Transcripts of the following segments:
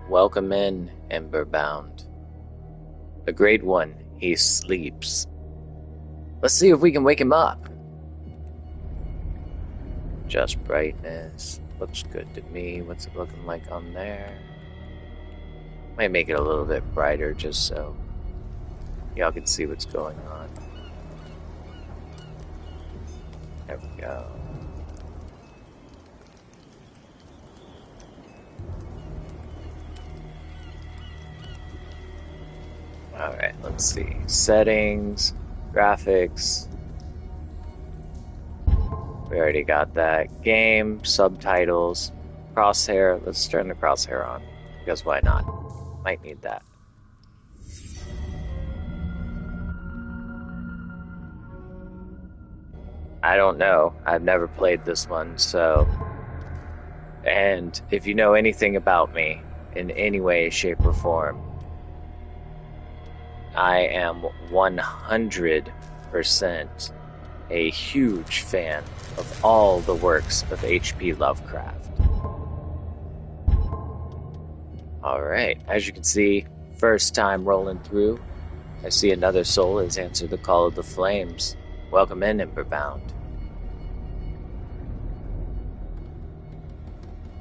Welcome in, Emberbound. A great one, he sleeps. Let's see if we can wake him up. Just brightness. Looks good to me. What's it looking like on there? Might make it a little bit brighter just so y'all can see what's going on. There we go. Alright, let's see. Settings, graphics. We already got that. Game, subtitles, crosshair. Let's turn the crosshair on. Because why not? Might need that. I don't know. I've never played this one, so... And if you know anything about me, in any way, shape, or form, I am 100% a huge fan of all the works of H.P. Lovecraft. Alright, as you can see, first time rolling through, I see another soul has answered the call of the flames. Welcome in, Emberbound.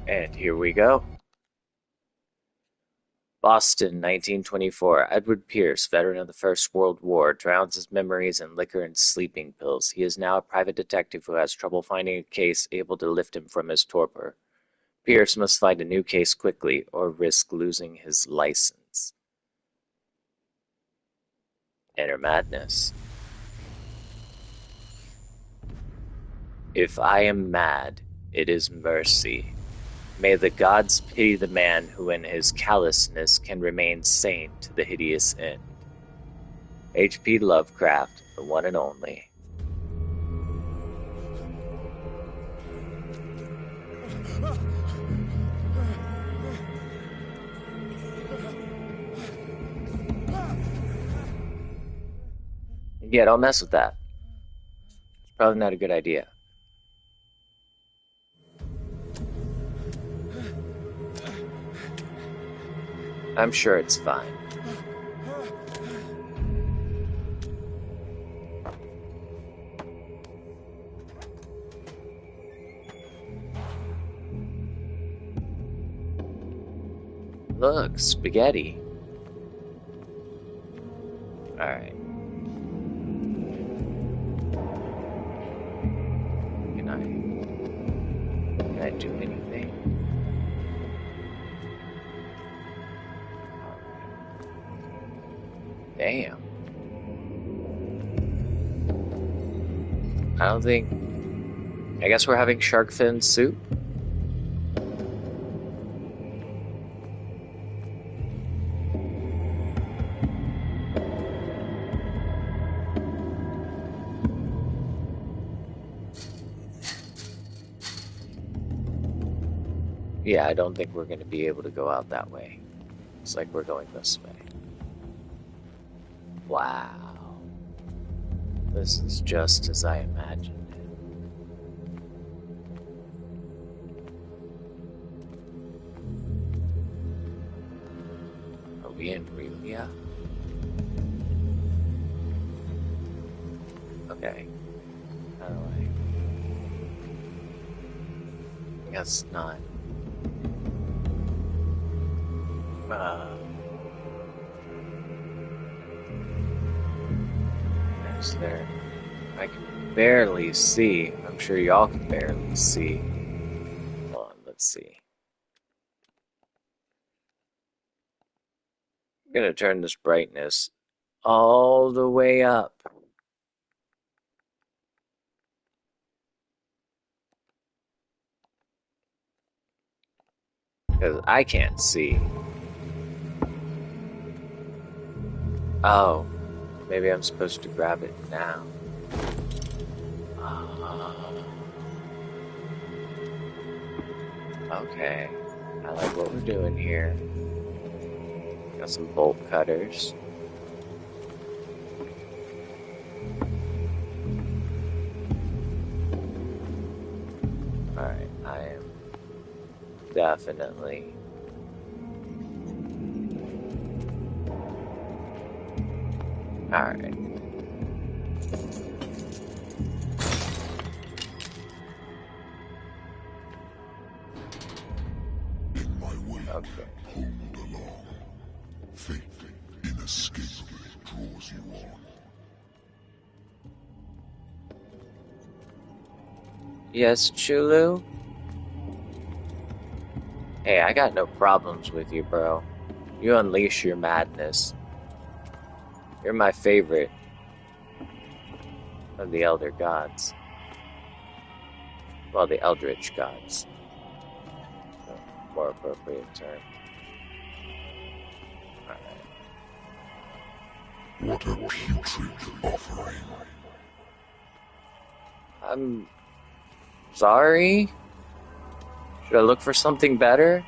And here we go. Boston, 1924. Edward Pierce, veteran of the First World War, drowns his memories in liquor and sleeping pills. He is now a private detective who has trouble finding a case able to lift him from his torpor. Pierce must find a new case quickly or risk losing his license. Inner madness. If I am mad, it is mercy. May the gods pity the man who in his callousness can remain sane to the hideous end. H.P. Lovecraft, the one and only. Yeah, don't mess with that. It's probably not a good idea. I'm sure it's fine. Look, spaghetti. Alright. Can I do anything? Damn. I don't think... I guess we're having shark fin soup? Yeah, I don't think we're going to be able to go out that way. It's like we're going this way. Wow. This is just as I imagined it. Are we in Relia? Okay. How do I guess not. Is there? I can barely see. I'm sure y'all can barely see. Hold on, let's see. I'm gonna turn this brightness all the way up. Because I can't see. Oh, maybe I'm supposed to grab it now. Okay, I like what we're doing here. Got some bolt cutters. Alright, I am definitely Alright. In my wake, Okay. pulled along. Fate inescapably draws you on. Yes, Chtulhu? Hey, I got no problems with you, bro. You unleash your madness. You're my favorite of the Elder Gods. Well, the Eldritch Gods. A more appropriate term. Alright. What a putrid offering. I'm sorry? Should I look for something better?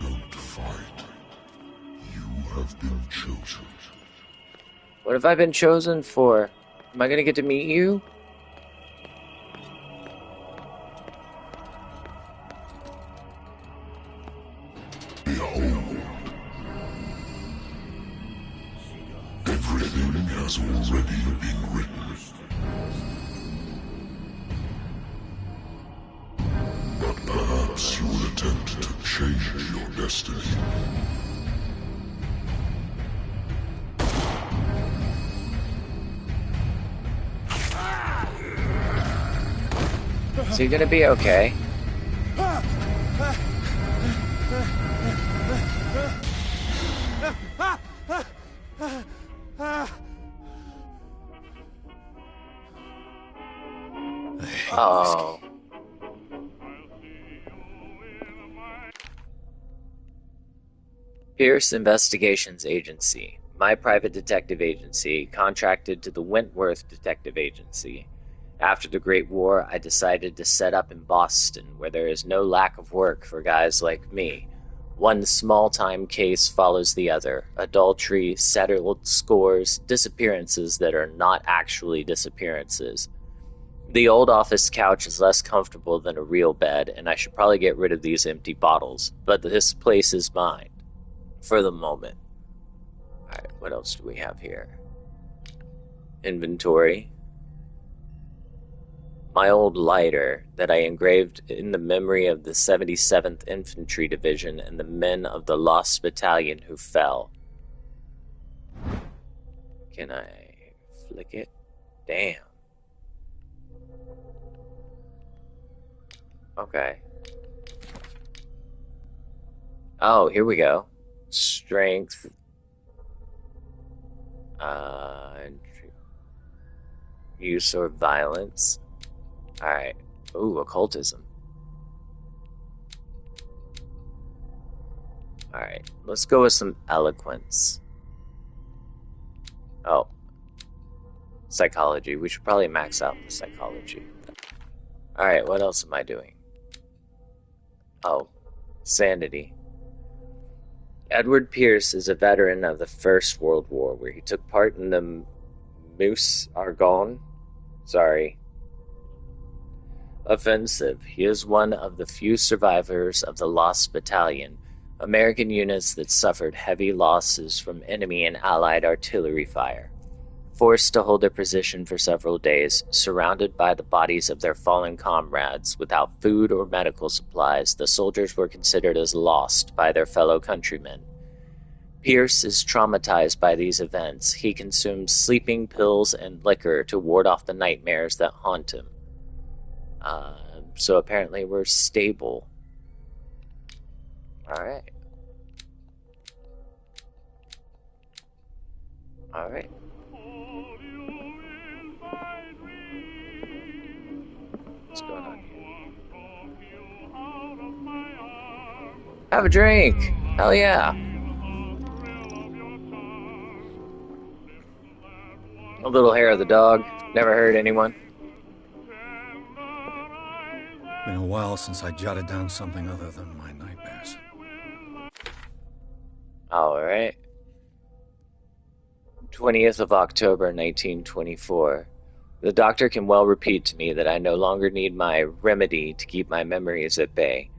Don't fight. You have been chosen. What have I been chosen for? Am I gonna get to meet you? Behold. Everything has already been written. But perhaps you will attempt to change your destiny. Is he gonna be okay? Oh. Pierce Investigations Agency. My private detective agency, contracted to the Wentworth Detective Agency. After the Great War, I decided to set up in Boston, where there is no lack of work for guys like me. One small-time case follows the other. Adultery, settled scores, disappearances that are not actually disappearances. The old office couch is less comfortable than a real bed, and I should probably get rid of these empty bottles, but this place is mine. For the moment. Alright, what else do we have here? Inventory. My old lighter that I engraved in the memory of the 77th Infantry Division and the men of the Lost Battalion who fell. Can I flick it? Damn. Okay. Oh, here we go. Strength. Use or violence. Alright. Ooh, occultism. Alright, let's go with some eloquence. Oh. Psychology. We should probably max out the psychology. Alright, what else am I doing? Oh. Sanity. Edward Pierce is a veteran of the First World War, where he took part in the Meuse Argonne offensive. He is one of the few survivors of the Lost Battalion, American units that suffered heavy losses from enemy and Allied artillery fire. Forced to hold their position for several days, surrounded by the bodies of their fallen comrades, without food or medical supplies, the soldiers were considered as lost by their fellow countrymen. Pierce is traumatized by these events. He consumes sleeping pills and liquor to ward off the nightmares that haunt him. So apparently we're stable. Alright. Alright. What's going on here? Have a drink! Hell yeah! A little hair of the dog. Never hurt anyone. Been a while since I jotted down something other than my nightmares. Alright. 20th of October, 1924. The doctor can well repeat to me that I no longer need my remedy to keep my memories at bay.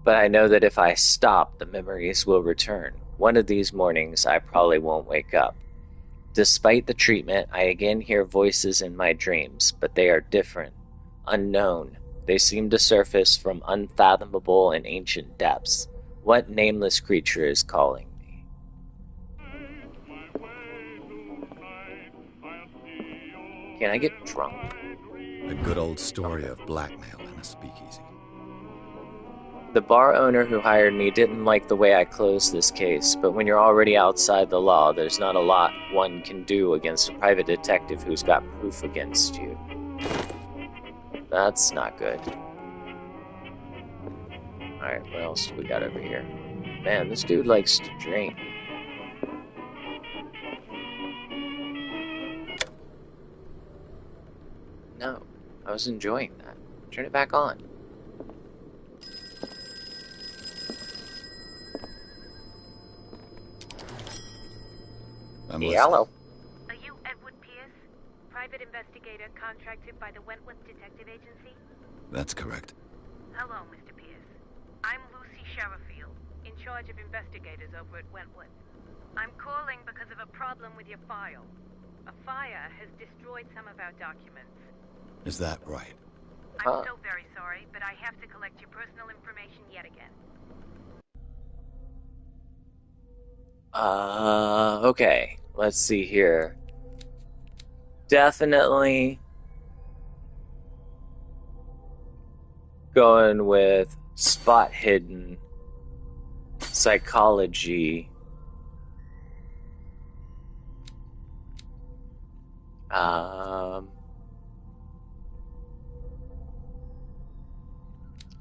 But I know that if I stop, the memories will return. One of these mornings, I probably won't wake up. Despite the treatment, I again hear voices in my dreams, but they are different, unknown. They seem to surface from unfathomable and ancient depths. What nameless creature is calling me? Can I get drunk? A good old story of blackmail in a speakeasy. The bar owner who hired me didn't like the way I closed this case, but when you're already outside the law, there's not a lot one can do against a private detective who's got proof against you. That's not good. Alright, what else do we got over here? Man, this dude likes to drink. No, I was enjoying that. Turn it back on. I'm Yellow. Are you Edward Pierce, private investigator contracted by the Wentworth Detective Agency? That's correct. Hello, Mr. Pierce. I'm Lucy Sherifield, in charge of investigators over at Wentworth. I'm calling because of a problem with your file. A fire has destroyed some of our documents. Is that right? I'm so very sorry, but I have to collect your personal information yet again. Okay. Let's see here. Definitely going with spot hidden, psychology,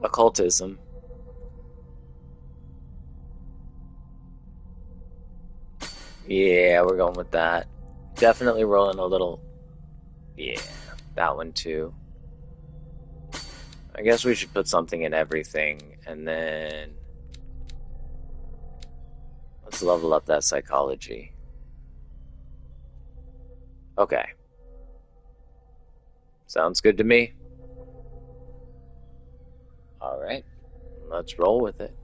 occultism. Yeah, we're going with that. Definitely rolling a little. Yeah, that one too. I guess we should put something in everything, and then let's level up that psychology. Okay. Sounds good to me. Alright, let's roll with it.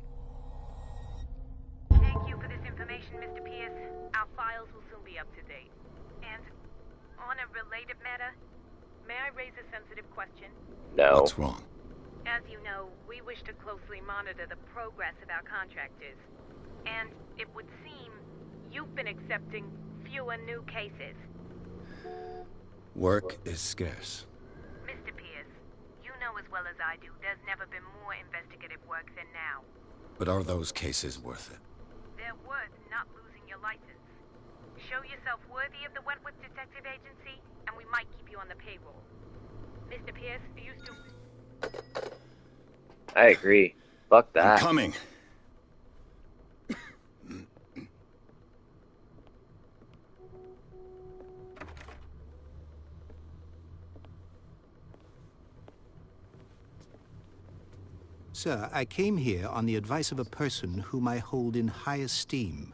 Thank you for this information, Mr. Pierce. Our files will soon be up to date. And on a related matter, may I raise a sensitive question? No. What's wrong? As you know, we wish to closely monitor the progress of our contractors. And it would seem you've been accepting fewer new cases. Work is scarce. Mr. Pierce, you know as well as I do there's never been more investigative work than now. But are those cases worth it? They're worth not losing your license. Show yourself worthy of the Wentworth Detective Agency, and we might keep you on the payroll. Mr. Pierce, are you still... I agree. Fuck I'm that. coming. Sir, I came here on the advice of a person whom I hold in high esteem,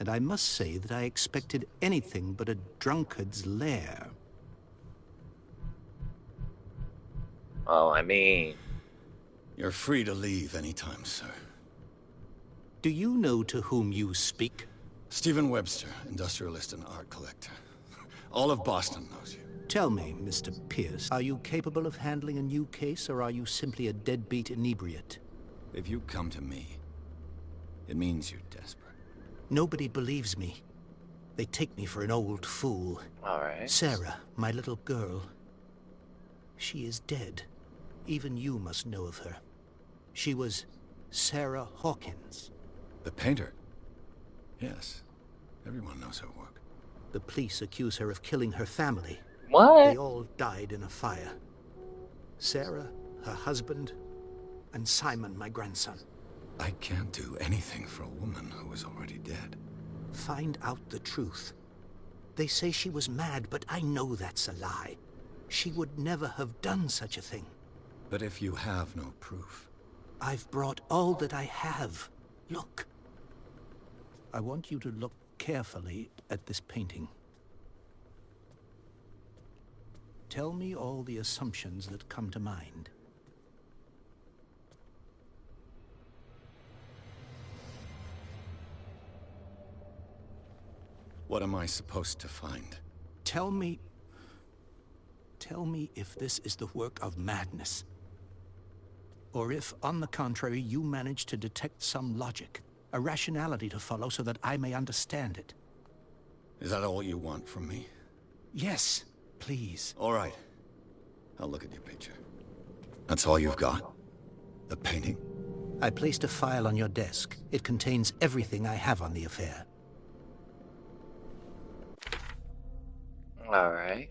and I must say that I expected anything but a drunkard's lair. Well, I mean... You're free to leave anytime, sir. Do you know to whom you speak? Stephen Webster, industrialist and art collector. All of Boston knows you. Tell me, Mr. Pierce, are you capable of handling a new case, or are you simply a deadbeat inebriate? If you come to me, it means you're desperate. Nobody believes me. They take me for an old fool. Alright. Sarah, my little girl, she is dead. Even you must know of her. She was Sarah Hawkins. The painter? Yes. Everyone knows her work. The police accuse her of killing her family. What? They all died in a fire. Sarah, her husband, and Simon, my grandson. I can't do anything for a woman who is already dead. Find out the truth. They say she was mad, but I know that's a lie. She would never have done such a thing. But if you have no proof... I've brought all that I have. Look. I want you to look carefully at this painting. Tell me all the assumptions that come to mind. What am I supposed to find? Tell me if this is the work of madness. Or if, on the contrary, you manage to detect some logic, a rationality to follow so that I may understand it. Is that all you want from me? Yes, please. All right. I'll look at your picture. That's all you've got? The painting? I placed a file on your desk. It contains everything I have on the affair. Alright.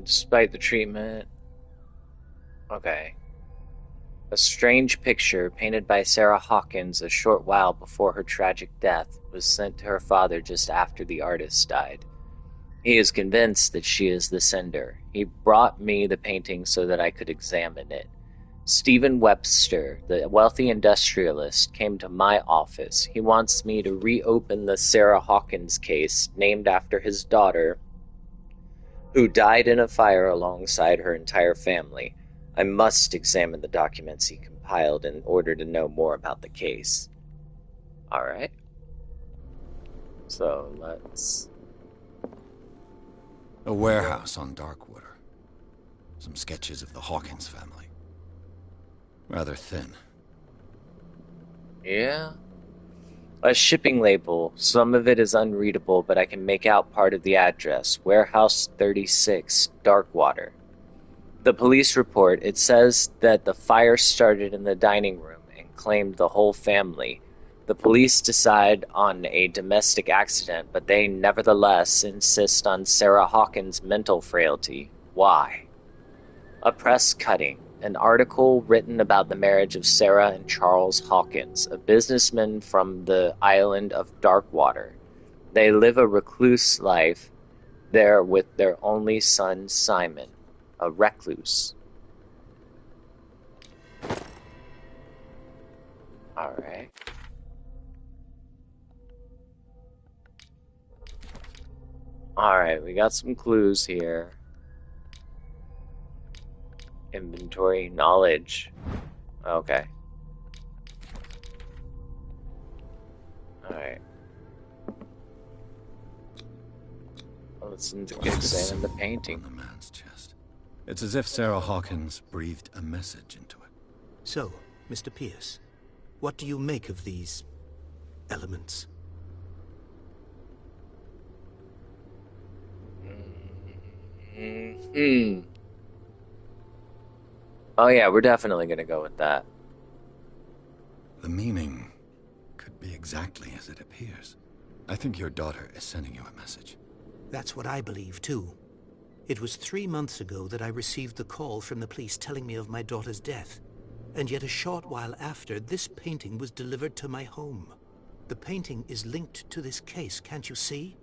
Despite the treatment... Okay. A strange picture painted by Sarah Hawkins a short while before her tragic death was sent to her father just after the artist died. He is convinced that she is the sender. He brought me the painting so that I could examine it. Stephen Webster, the wealthy industrialist, came to my office. He wants me to reopen the Sarah Hawkins case, named after his daughter, who died in a fire alongside her entire family. I must examine the documents he compiled in order to know more about the case. Alright. So, let's... A warehouse on Darkwater. Some sketches of the Hawkins family. Rather thin. Yeah. A shipping label. Some of it is unreadable, but I can make out part of the address. Warehouse 36, Darkwater. The police report, it says that the fire started in the dining room and claimed the whole family. The police decide on a domestic accident, but they nevertheless insist on Sarah Hawkins' mental frailty. Why? A press cutting. An article written about the marriage of Sarah and Charles Hawkins, a businessman from the island of Darkwater. They live a recluse life there with their only son, Simon, a recluse. Alright. Alright, we got some clues here. Inventory, knowledge. Okay. Alright. Let's examine the painting. On the man's chest. It's as if Sarah Hawkins breathed a message into it. So, Mr. Pierce, what do you make of these elements? Oh yeah, we're definitely gonna go with that. The meaning could be exactly as it appears. I think your daughter is sending you a message. That's what I believe, too. It was 3 months ago that I received the call from the police telling me of my daughter's death. And yet a short while after, this painting was delivered to my home. The painting is linked to this case, can't you see?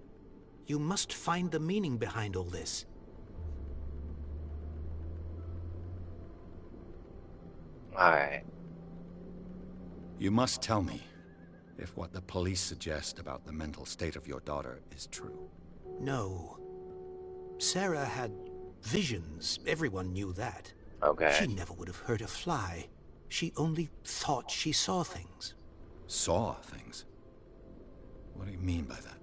You must find the meaning behind all this. Alright. You must tell me if what the police suggest about the mental state of your daughter is true. No. Sarah had visions. Everyone knew that. Okay. She never would have hurt a fly. She only thought she saw things. Saw things? What do you mean by that?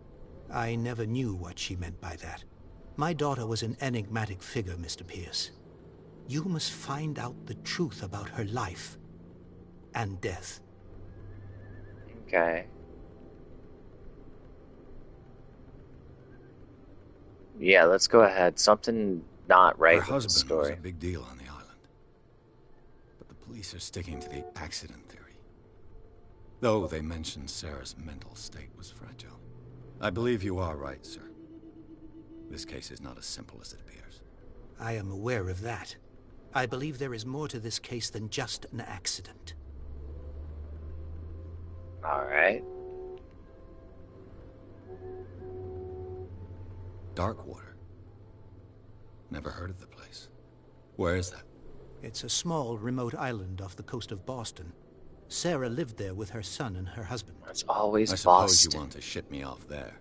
I never knew what she meant by that. My daughter was an enigmatic figure, Mr. Pierce. You must find out the truth about her life and death. Okay. Yeah, let's go ahead. Something not right Her with the husband was story. a big deal on the island. But the police are sticking to the accident theory. Though they mentioned Sarah's mental state was fragile. I believe you are right, sir. This case is not as simple as it appears. I am aware of that. I believe there is more to this case than just an accident. Alright. Darkwater. Never heard of the place. Where is that? It's a small, remote island off the coast of Boston. Sarah lived there with her son and her husband. It's always I suppose Boston. you want to ship me off there.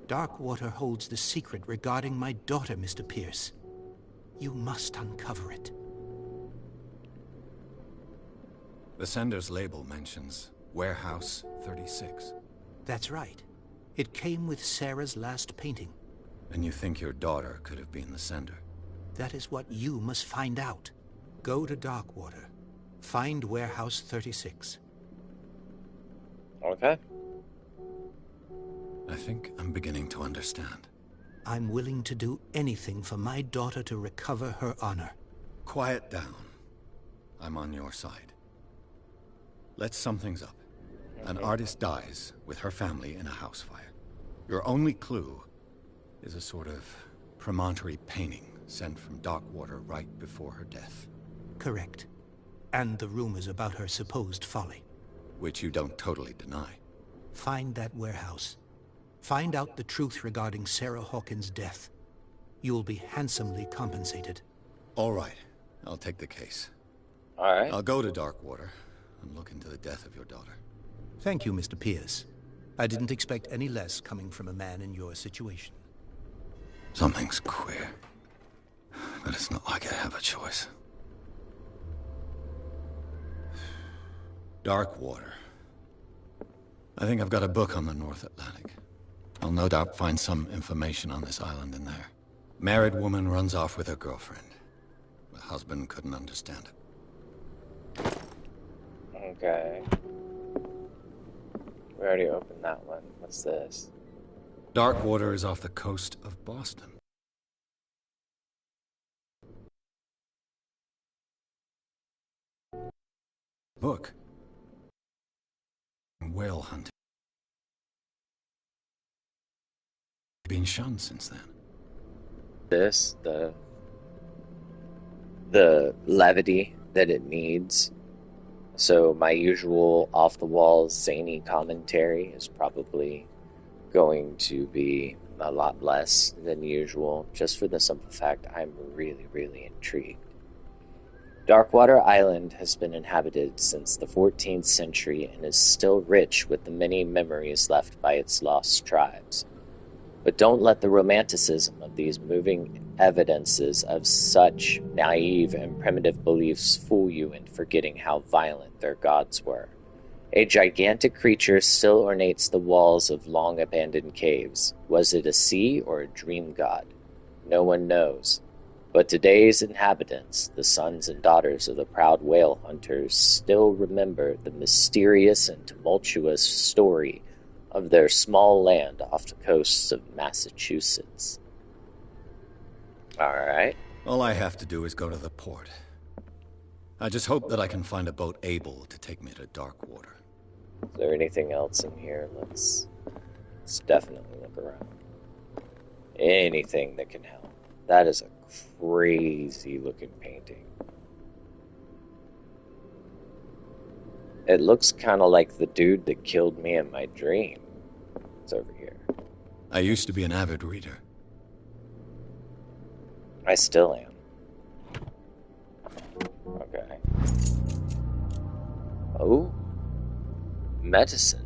Darkwater holds the secret regarding my daughter, Mr. Pierce. You must uncover it. The sender's label mentions Warehouse 36. That's right. It came with Sarah's last painting. And you think your daughter could have been the sender? That is what you must find out. Go to Darkwater. Find Warehouse 36. Okay. I think I'm beginning to understand. I'm willing to do anything for my daughter to recover her honor. Quiet down. I'm on your side. Let's sum things up. An artist dies with her family in a house fire. Your only clue is a sort of promontory painting sent from Darkwater right before her death. Correct. And the rumors about her supposed folly. Which you don't totally deny. Find that warehouse. Find out the truth regarding Sarah Hawkins' death. You'll be handsomely compensated. All right. I'll take the case. All right. I'll go to Darkwater and look into the death of your daughter. Thank you, Mr. Pierce. I didn't expect any less coming from a man in your situation. Something's queer. But it's not like I have a choice. Darkwater. I think I've got a book on the North Atlantic. I'll no doubt find some information on this island in there. Married woman runs off with her girlfriend. The husband couldn't understand it. Okay. We already opened that one. What's this? Darkwater is off the coast of Boston. Book. Whale hunting. Been shunned since then. This, the levity that it needs. So my usual off-the-wall zany commentary is probably going to be a lot less than usual, just for the simple fact I'm really, really intrigued. Darkwater Island has been inhabited since the 14th century and is still rich with the many memories left by its lost tribes. But don't let the romanticism of these moving evidences of such naive and primitive beliefs fool you into forgetting how violent their gods were. A gigantic creature still ornates the walls of long-abandoned caves. Was it a sea or a dream god? No one knows. But today's inhabitants, the sons and daughters of the proud whale hunters, still remember the mysterious and tumultuous story of their small land off the coasts of Massachusetts. Alright. All I have to do is go to the port. I just hope that I can find a boat able to take me to Darkwater. Is there anything else in here? Let's definitely look around. Anything that can help. That is a crazy looking painting. It looks kind of like the dude that killed me in my dream. It's over here. I used to be an avid reader. I still am. Okay. Oh. Medicine.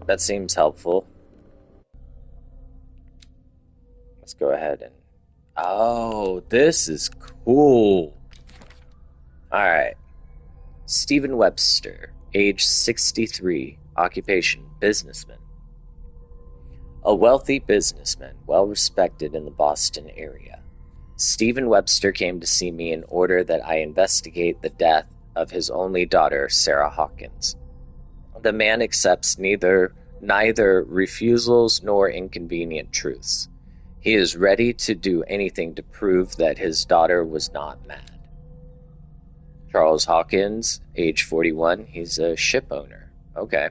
That seems helpful. Let's go ahead and... Oh, this is cool. Alright. Stephen Webster, age 63, occupation, businessman. A wealthy businessman, well respected in the Boston area. Stephen Webster came to see me in order that I investigate the death of his only daughter, Sarah Hawkins. The man accepts neither refusals nor inconvenient truths. He is ready to do anything to prove that his daughter was not mad. Charles Hawkins, age 41, he's a ship owner. Okay.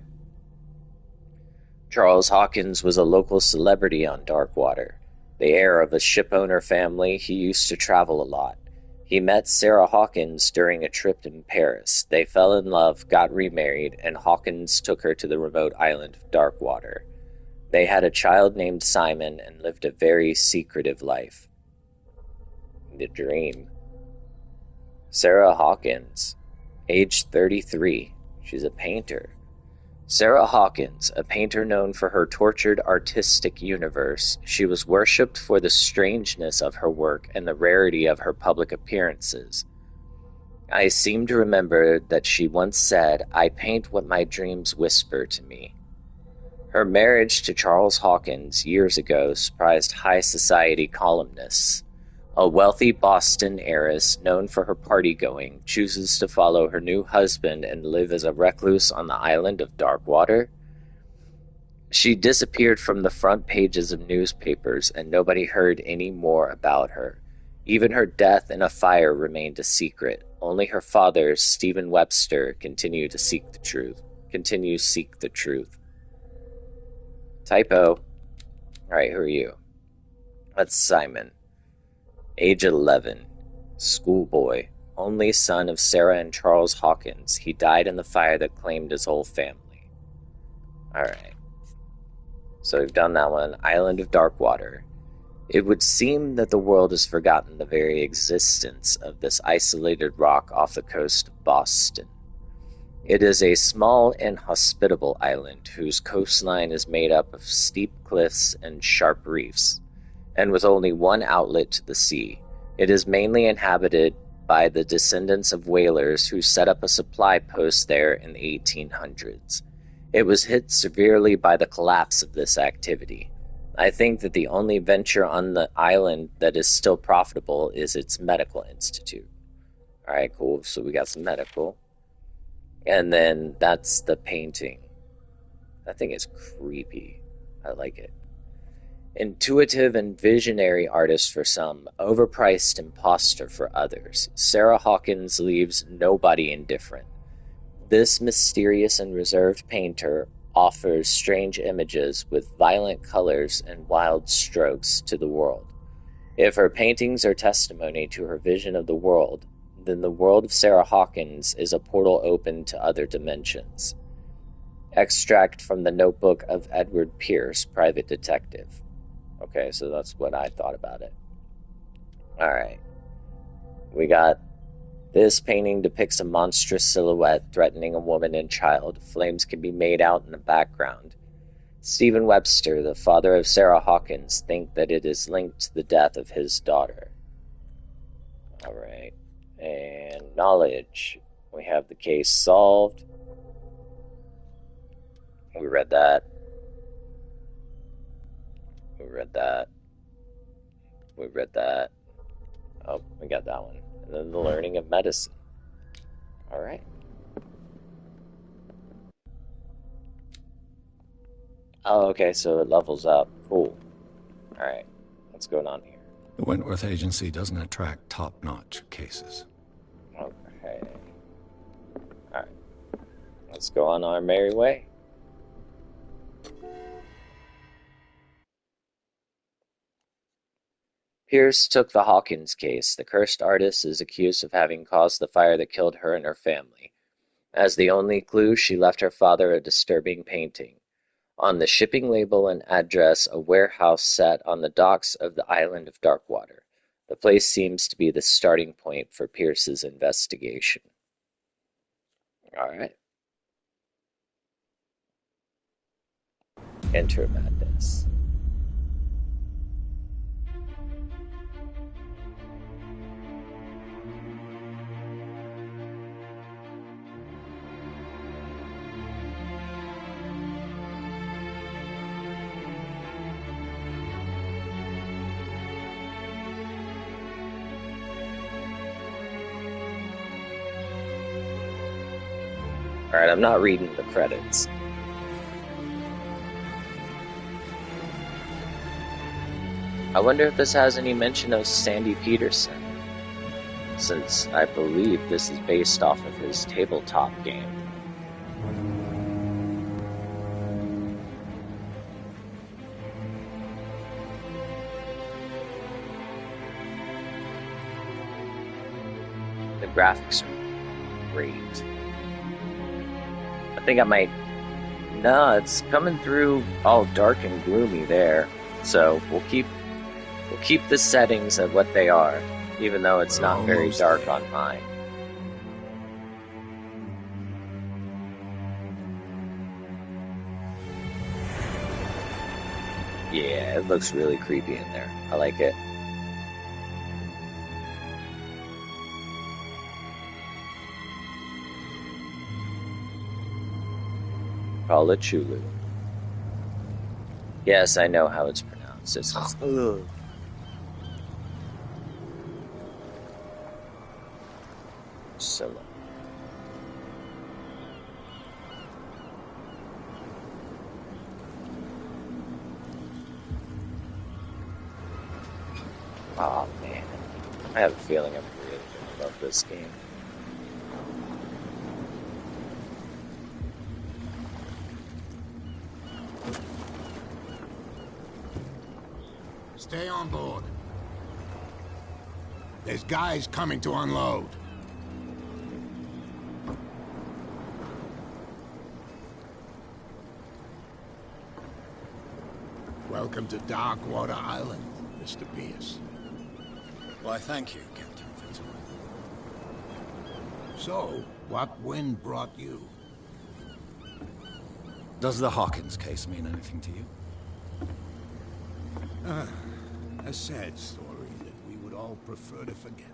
Charles Hawkins was a local celebrity on Darkwater. The heir of a shipowner family, he used to travel a lot. He met Sarah Hawkins during a trip in Paris. They fell in love, got remarried, and Hawkins took her to the remote island of Darkwater. They had a child named Simon and lived a very secretive life. The dream. Sarah Hawkins, age 33. She's a painter. Sarah Hawkins, a painter known for her tortured artistic universe, she was worshipped for the strangeness of her work and the rarity of her public appearances. I seem to remember that she once said, "I paint what my dreams whisper to me." Her marriage to Charles Hawkins years ago surprised high society columnists. A wealthy Boston heiress known for her party-going chooses to follow her new husband and live as a recluse on the island of Darkwater. She disappeared from the front pages of newspapers, and nobody heard any more about her. Even her death in a fire remained a secret. Only her father, Stephen Webster, continues to seek the truth. Typo. Alright, who are you? That's Simon. Age 11. Schoolboy. Only son of Sarah and Charles Hawkins. He died in the fire that claimed his whole family. Alright. So we've done that one. Island of Darkwater. It would seem that the world has forgotten the very existence of this isolated rock off the coast of Boston. It is a small, inhospitable island whose coastline is made up of steep cliffs and sharp reefs, and with only one outlet to the sea. It is mainly inhabited by the descendants of whalers who set up a supply post there in the 1800s. It was hit severely by the collapse of this activity. I think that the only venture on the island that is still profitable is its medical institute. Alright, cool. So we got some medical. And then that's the painting. That thing is creepy. I like it. Intuitive and visionary artist for some, overpriced imposter for others. Sarah Hawkins leaves nobody indifferent. This mysterious and reserved painter offers strange images with violent colors and wild strokes to the world. If her paintings are testimony to her vision of the world, then the world of Sarah Hawkins is a portal open to other dimensions. Extract from the notebook of Edward Pierce, private detective. Okay, so that's what I thought about it. Alright. We got this painting depicts a monstrous silhouette threatening a woman and child. Flames can be made out in the background. Stephen Webster, the father of Sarah Hawkins, thinks that it is linked to the death of his daughter. Alright. And knowledge. We have the case solved. We read that. We read that. We read that. Oh, we got that one. And then the learning of medicine. Alright. Oh, okay, so it levels up. Cool. Alright. What's going on here? The Wentworth Agency doesn't attract top-notch cases. Okay. Alright. Let's go on our merry way. Pierce took the Hawkins case. The cursed artist is accused of having caused the fire that killed her and her family. As the only clue, she left her father a disturbing painting. On the shipping label and address, a warehouse set on the docks of the island of Darkwater. The place seems to be the starting point for Pierce's investigation. Alright. Enter madness. Alright, I'm not reading the credits. I wonder if this has any mention of Sandy Peterson, since I believe this is based off of his tabletop game. The graphics are great. I think I might... No, it's coming through all dark and gloomy there. So we'll keep the settings at what they are, even though it's not very dark on mine. Yeah, it looks really creepy in there. I like it. Call it Chtulhu. Yes, I know how it's pronounced. It's ugh. Scylla. Oh man, I have a feeling I'm really gonna love this game. Stay on board. There's guys coming to unload. Welcome to Darkwater Island, Mr. Pierce. Why, thank you, Captain Fitzroy. So, what wind brought you? Does the Hawkins case mean anything to you? A sad story that we would all prefer to forget.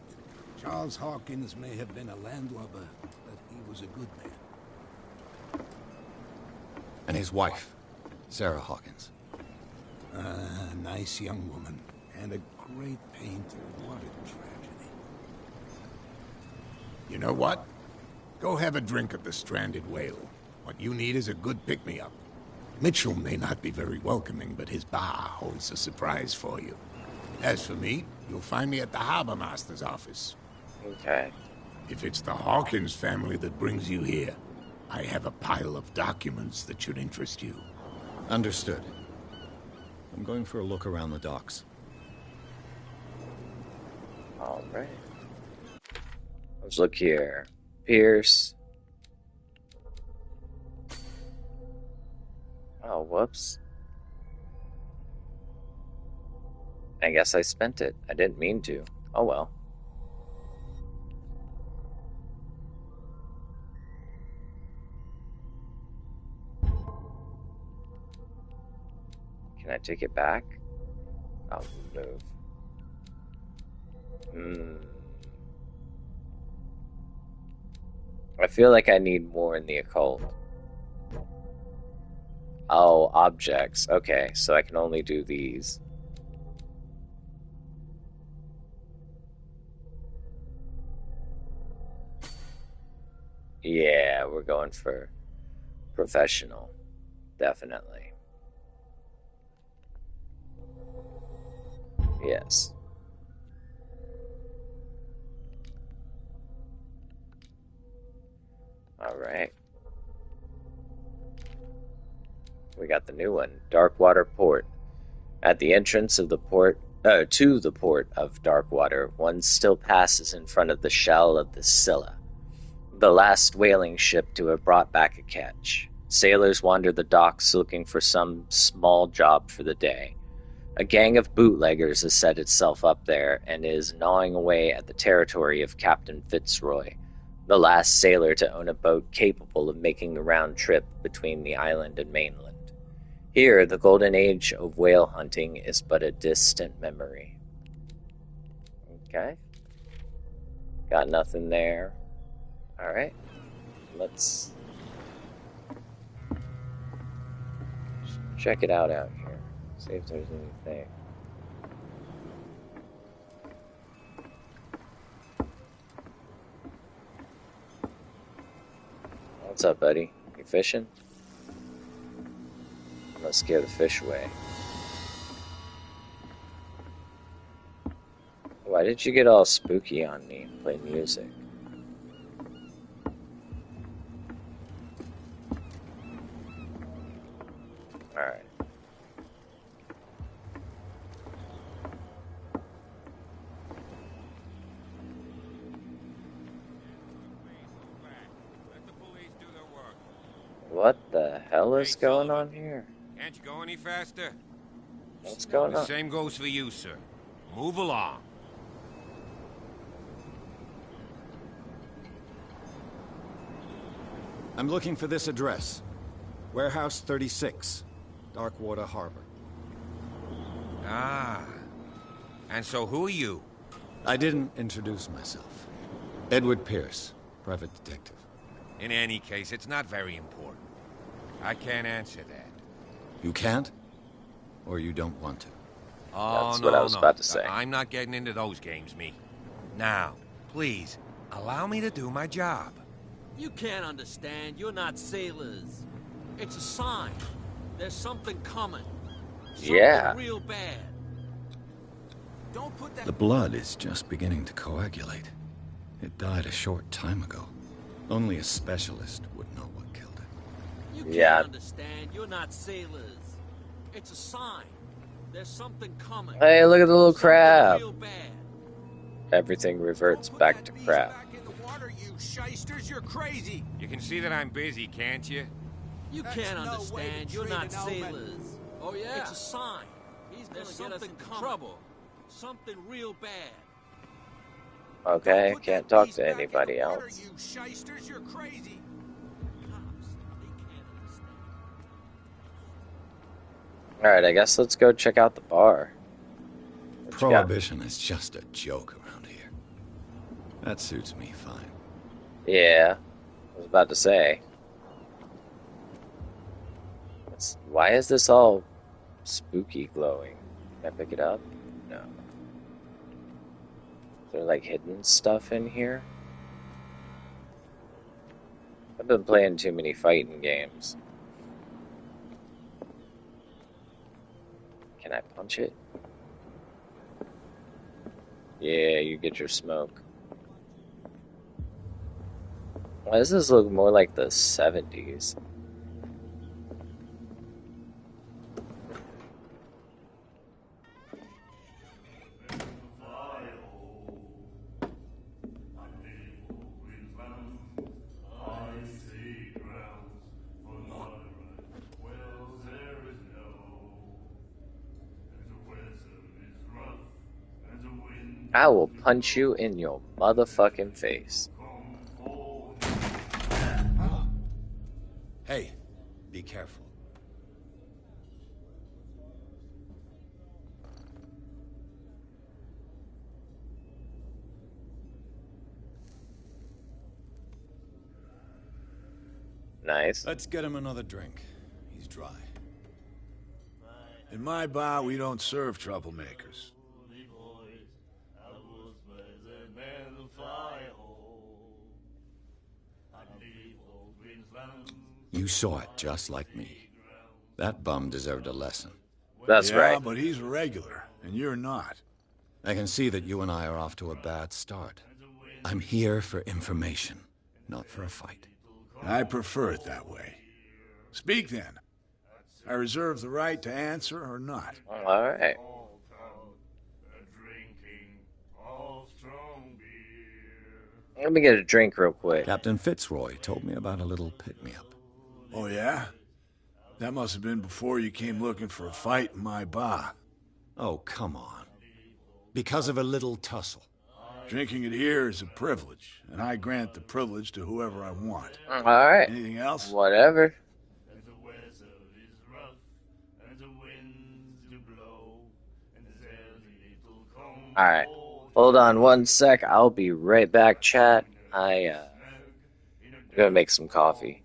Charles Hawkins may have been a landlubber, but he was a good man. And his wife, Sarah Hawkins. A nice young woman, and a great painter. What a tragedy. You know what? Go have a drink at the Stranded Whale. What you need is a good pick-me-up. Mitchell may not be very welcoming, but his bar holds a surprise for you. As for me, you'll find me at the Harbor Master's office. Okay. If it's the Hawkins family that brings you here, I have a pile of documents that should interest you. Understood. I'm going for a look around the docks. Alright. Let's look here. Pierce. Oh, whoops. I guess I spent it. I didn't mean to. Oh well. Can I take it back? I'll move. I feel like I need more in the occult. Oh, objects. Okay, so I can only do these. Yeah, we're going for professional. Definitely. Yes. All right. We got the new one, Darkwater Port. At the entrance of the port, to the port of Darkwater, one still passes in front of the shell of the Scylla, the last whaling ship to have brought back a catch. Sailors wander the docks looking for some small job for the day. A gang of bootleggers has set itself up there and is gnawing away at the territory of Captain Fitzroy, the last sailor to own a boat capable of making the round trip between the island and mainland. Here, the golden age of whale hunting is but a distant memory. Okay. Got nothing there. Alright. Let's check it out here. See if there's anything. What's up, buddy? You fishing? Let's scare the fish away. Why did you get all spooky on me and play music? Alright. What the hell is going on here? Can't you go any faster? What's going The on? same goes for you, sir. Move along. I'm looking for this address. Warehouse 36, Darkwater Harbor. Ah. And so who are you? I didn't introduce myself. Edward Pierce, private detective. In any case, it's not very important. I can't answer that. You can't? Or you don't want to? Oh, That's what I no, was no. about to say. I'm not getting into those games, me. Now, please, allow me to do my job. You can't understand. You're not sailors. It's a sign. There's something coming. Something Yeah. real bad. Don't put that... The blood is just beginning to coagulate. It died a short time ago. Only a specialist would know what killed it. You can't Yeah. understand. You're not sailors. It's a sign. There's something coming. Hey, look at the little Something crab. real bad. Everything reverts back to crab. Back in the water, you shysters, you're crazy. You can see that I'm busy, can't you? You That's can't no way to understand. You're treat not an omen. sailors. Oh, yeah. It's a sign. There's something coming. Trouble. Something real bad. Okay, Put can't that talk beast to back in the anybody water, else. You shysters, you're crazy. Cops, they can't understand. Alright, I guess let's go check out the bar. What you got? Prohibition is just a joke around here. That suits me fine. Yeah, I was about to say. Why is this all spooky glowing? Can I pick it up? No. Is there like hidden stuff in here? I've been playing too many fighting games. Can I punch it? Yeah, you get your smoke. Why does this look more like the 70s? I will punch you in your motherfucking face. Hey, be careful. Nice. Let's get him another drink. He's dry. In my bar, we don't serve troublemakers. You saw it just like me. That bum deserved a lesson. That's yeah, right. but he's a regular, and you're not. I can see that you and I are off to a bad start. I'm here for information, not for a fight. I prefer it that way. Speak then. I reserve the right to answer or not. Alright. Let me get a drink real quick. Captain Fitzroy told me about a little pick-me-up. Oh, yeah? That must have been before you came looking for a fight in my bar. Oh, come on. Because of a little tussle. Drinking it here is a privilege, and I grant the privilege to whoever I want. Alright. Anything else? Whatever. Alright. Hold on one sec. I'll be right back, chat. I'm gonna make some coffee.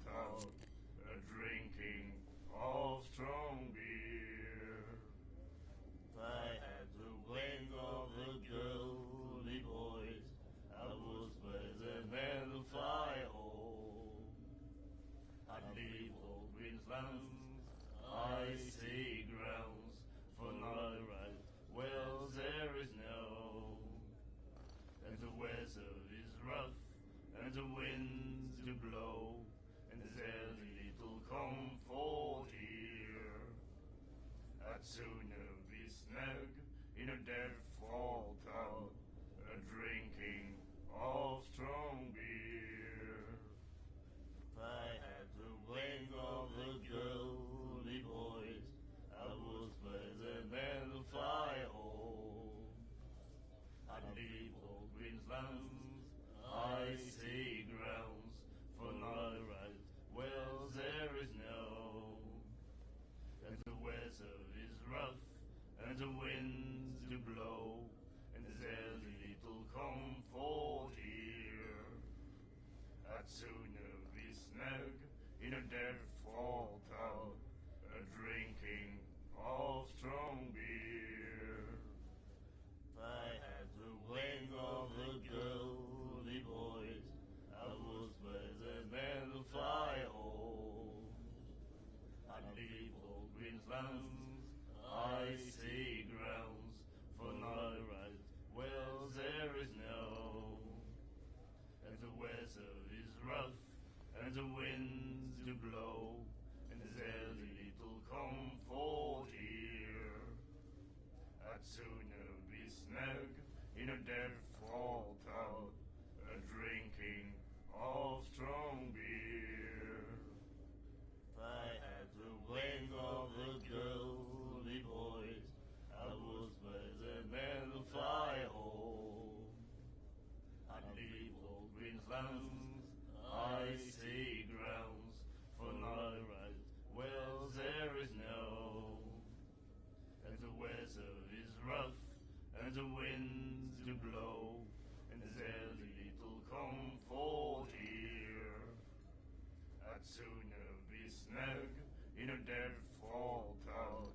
in a deadfall town, drinking of strong beer. I had the wing of the girly boys, I was better than the fly home. I leave old Greenland's icy grounds, for not a right wells there is no. And the weather is rough, and the winds do blow, and there's little comfort here. I'd sooner be snug in a deadfall town,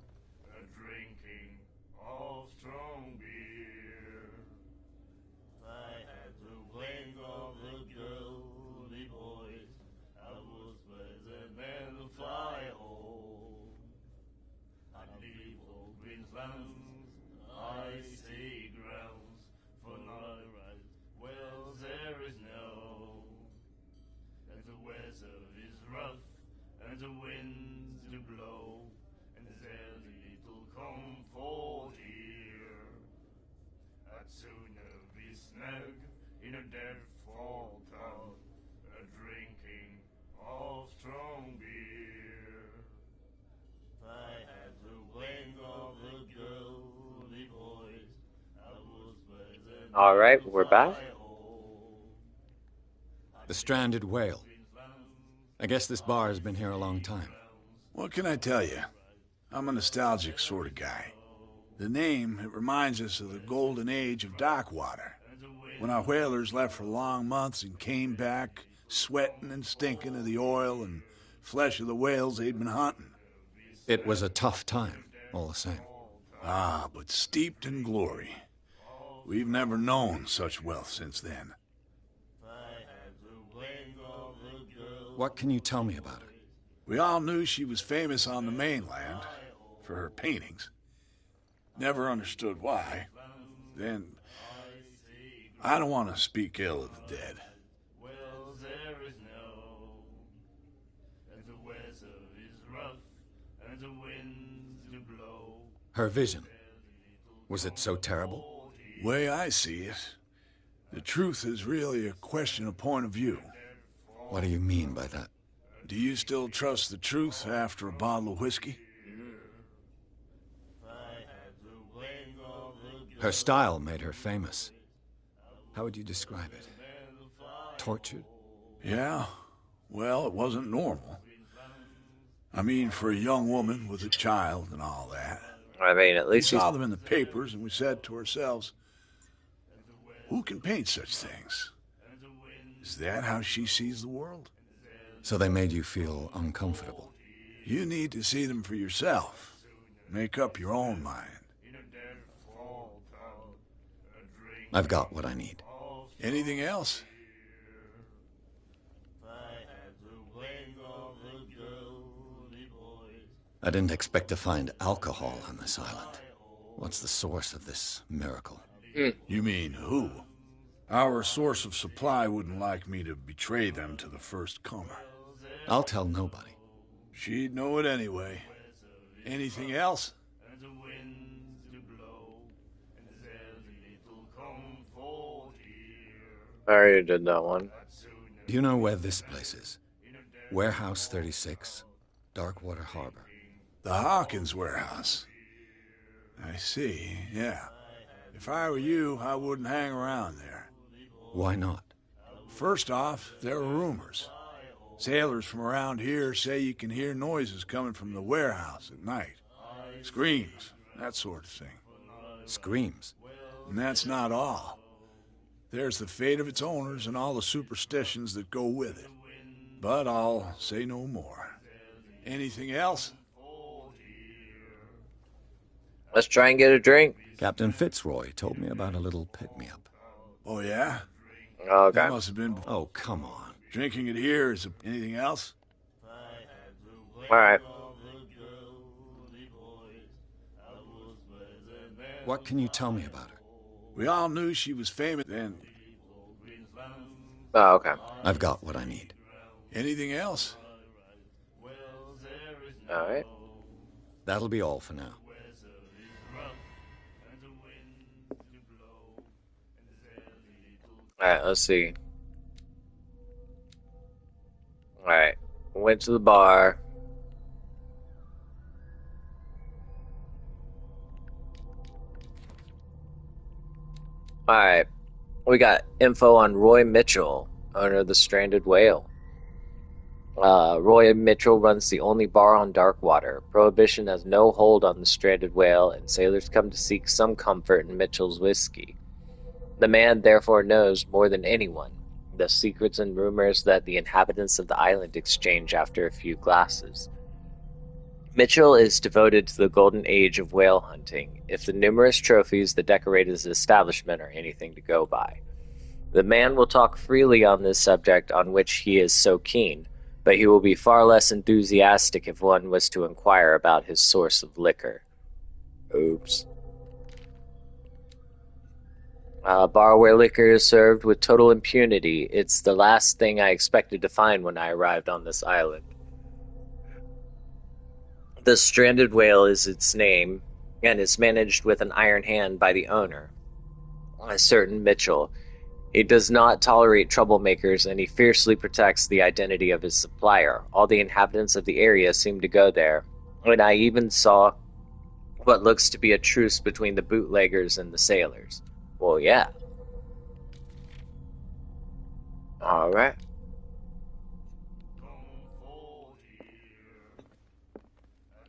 drinking of strong beer. I had the wing of the girly boys, I was better than the fly home. I'd leave old Greenland's icy grounds, for not a right wells there is no. And the weather is rough, and the winds do blow, and there's little comfort here. I'd sooner be snug in a deadfall town, drinking of strong beer. I had the wing of the girly boys, I was better than All right, we're back. The Stranded Whale. I guess this bar has been here a long time. What can I tell you? I'm a nostalgic sort of guy. The name, it reminds us of the golden age of dock water, when our whalers left for long months and came back sweating and stinking of the oil and flesh of the whales they'd been hunting. It was a tough time, all the same. Ah, but steeped in glory. We've never known such wealth since then. What can you tell me about her? We all knew she was famous on the mainland for her paintings. Never understood why. Then, I don't want to speak ill of the dead. Wells there is no, and the weather is rough, and the winds do blow. Her vision. Was it so terrible? Way I see it, the truth is really a question of point of view. What do you mean by that? Do you still trust the truth after a bottle of whiskey? Her style made her famous. How would you describe it? Tortured? Yeah. Well, it wasn't normal. I mean, for a young woman with a child and all that. I mean, at least we saw them in the papers, and we said to ourselves, who can paint such things? Is that how she sees the world? So they made you feel uncomfortable? You need to see them for yourself. Make up your own mind. I've got what I need. Anything else? I didn't expect to find alcohol on this island. What's the source of this miracle? You mean who? Our source of supply wouldn't like me to betray them to the first comer. I'll tell nobody. She'd know it anyway. Anything else? I already did that one. Do you know where this place is? Warehouse 36, Darkwater Harbor. The Hawkins warehouse. I see, yeah. If I were you, I wouldn't hang around there. Why not? First off, there are rumors. Sailors from around here say you can hear noises coming from the warehouse at night. Screams, that sort of thing. Screams? And that's not all. There's the fate of its owners and all the superstitions that go with it. But I'll say no more. Anything else? Let's try and get a drink. Captain Fitzroy told me about a little pick-me-up. Oh, yeah? Okay. That must have been... Oh, come on. Drinking it here is... Anything else? All right. What can you tell me about her? We all knew she was famous then. Oh, okay. I've got what I need. Anything else? All right. That'll be all for now. Alright, let's see. Alright. Went to the bar. Alright. We got info on Roy Mitchell, owner of the Stranded Whale. Roy Mitchell runs the only bar on Darkwater. Prohibition has no hold on the Stranded Whale, and sailors come to seek some comfort in Mitchell's whiskey. The man therefore knows more than anyone the secrets and rumors that the inhabitants of the island exchange after a few glasses. Mitchell is devoted to the golden age of whale hunting, if the numerous trophies that decorate his establishment are anything to go by. The man will talk freely on this subject on which he is so keen, but he will be far less enthusiastic if one was to inquire about his source of liquor. Oops. Bar where liquor is served with total impunity. It's the last thing I expected to find when I arrived on this island. The Stranded Whale is its name, and is managed with an iron hand by the owner, a certain Mitchell. He does not tolerate troublemakers, and he fiercely protects the identity of his supplier. All the inhabitants of the area seem to go there, and I even saw what looks to be a truce between the bootleggers and the sailors. Well, yeah. Alright.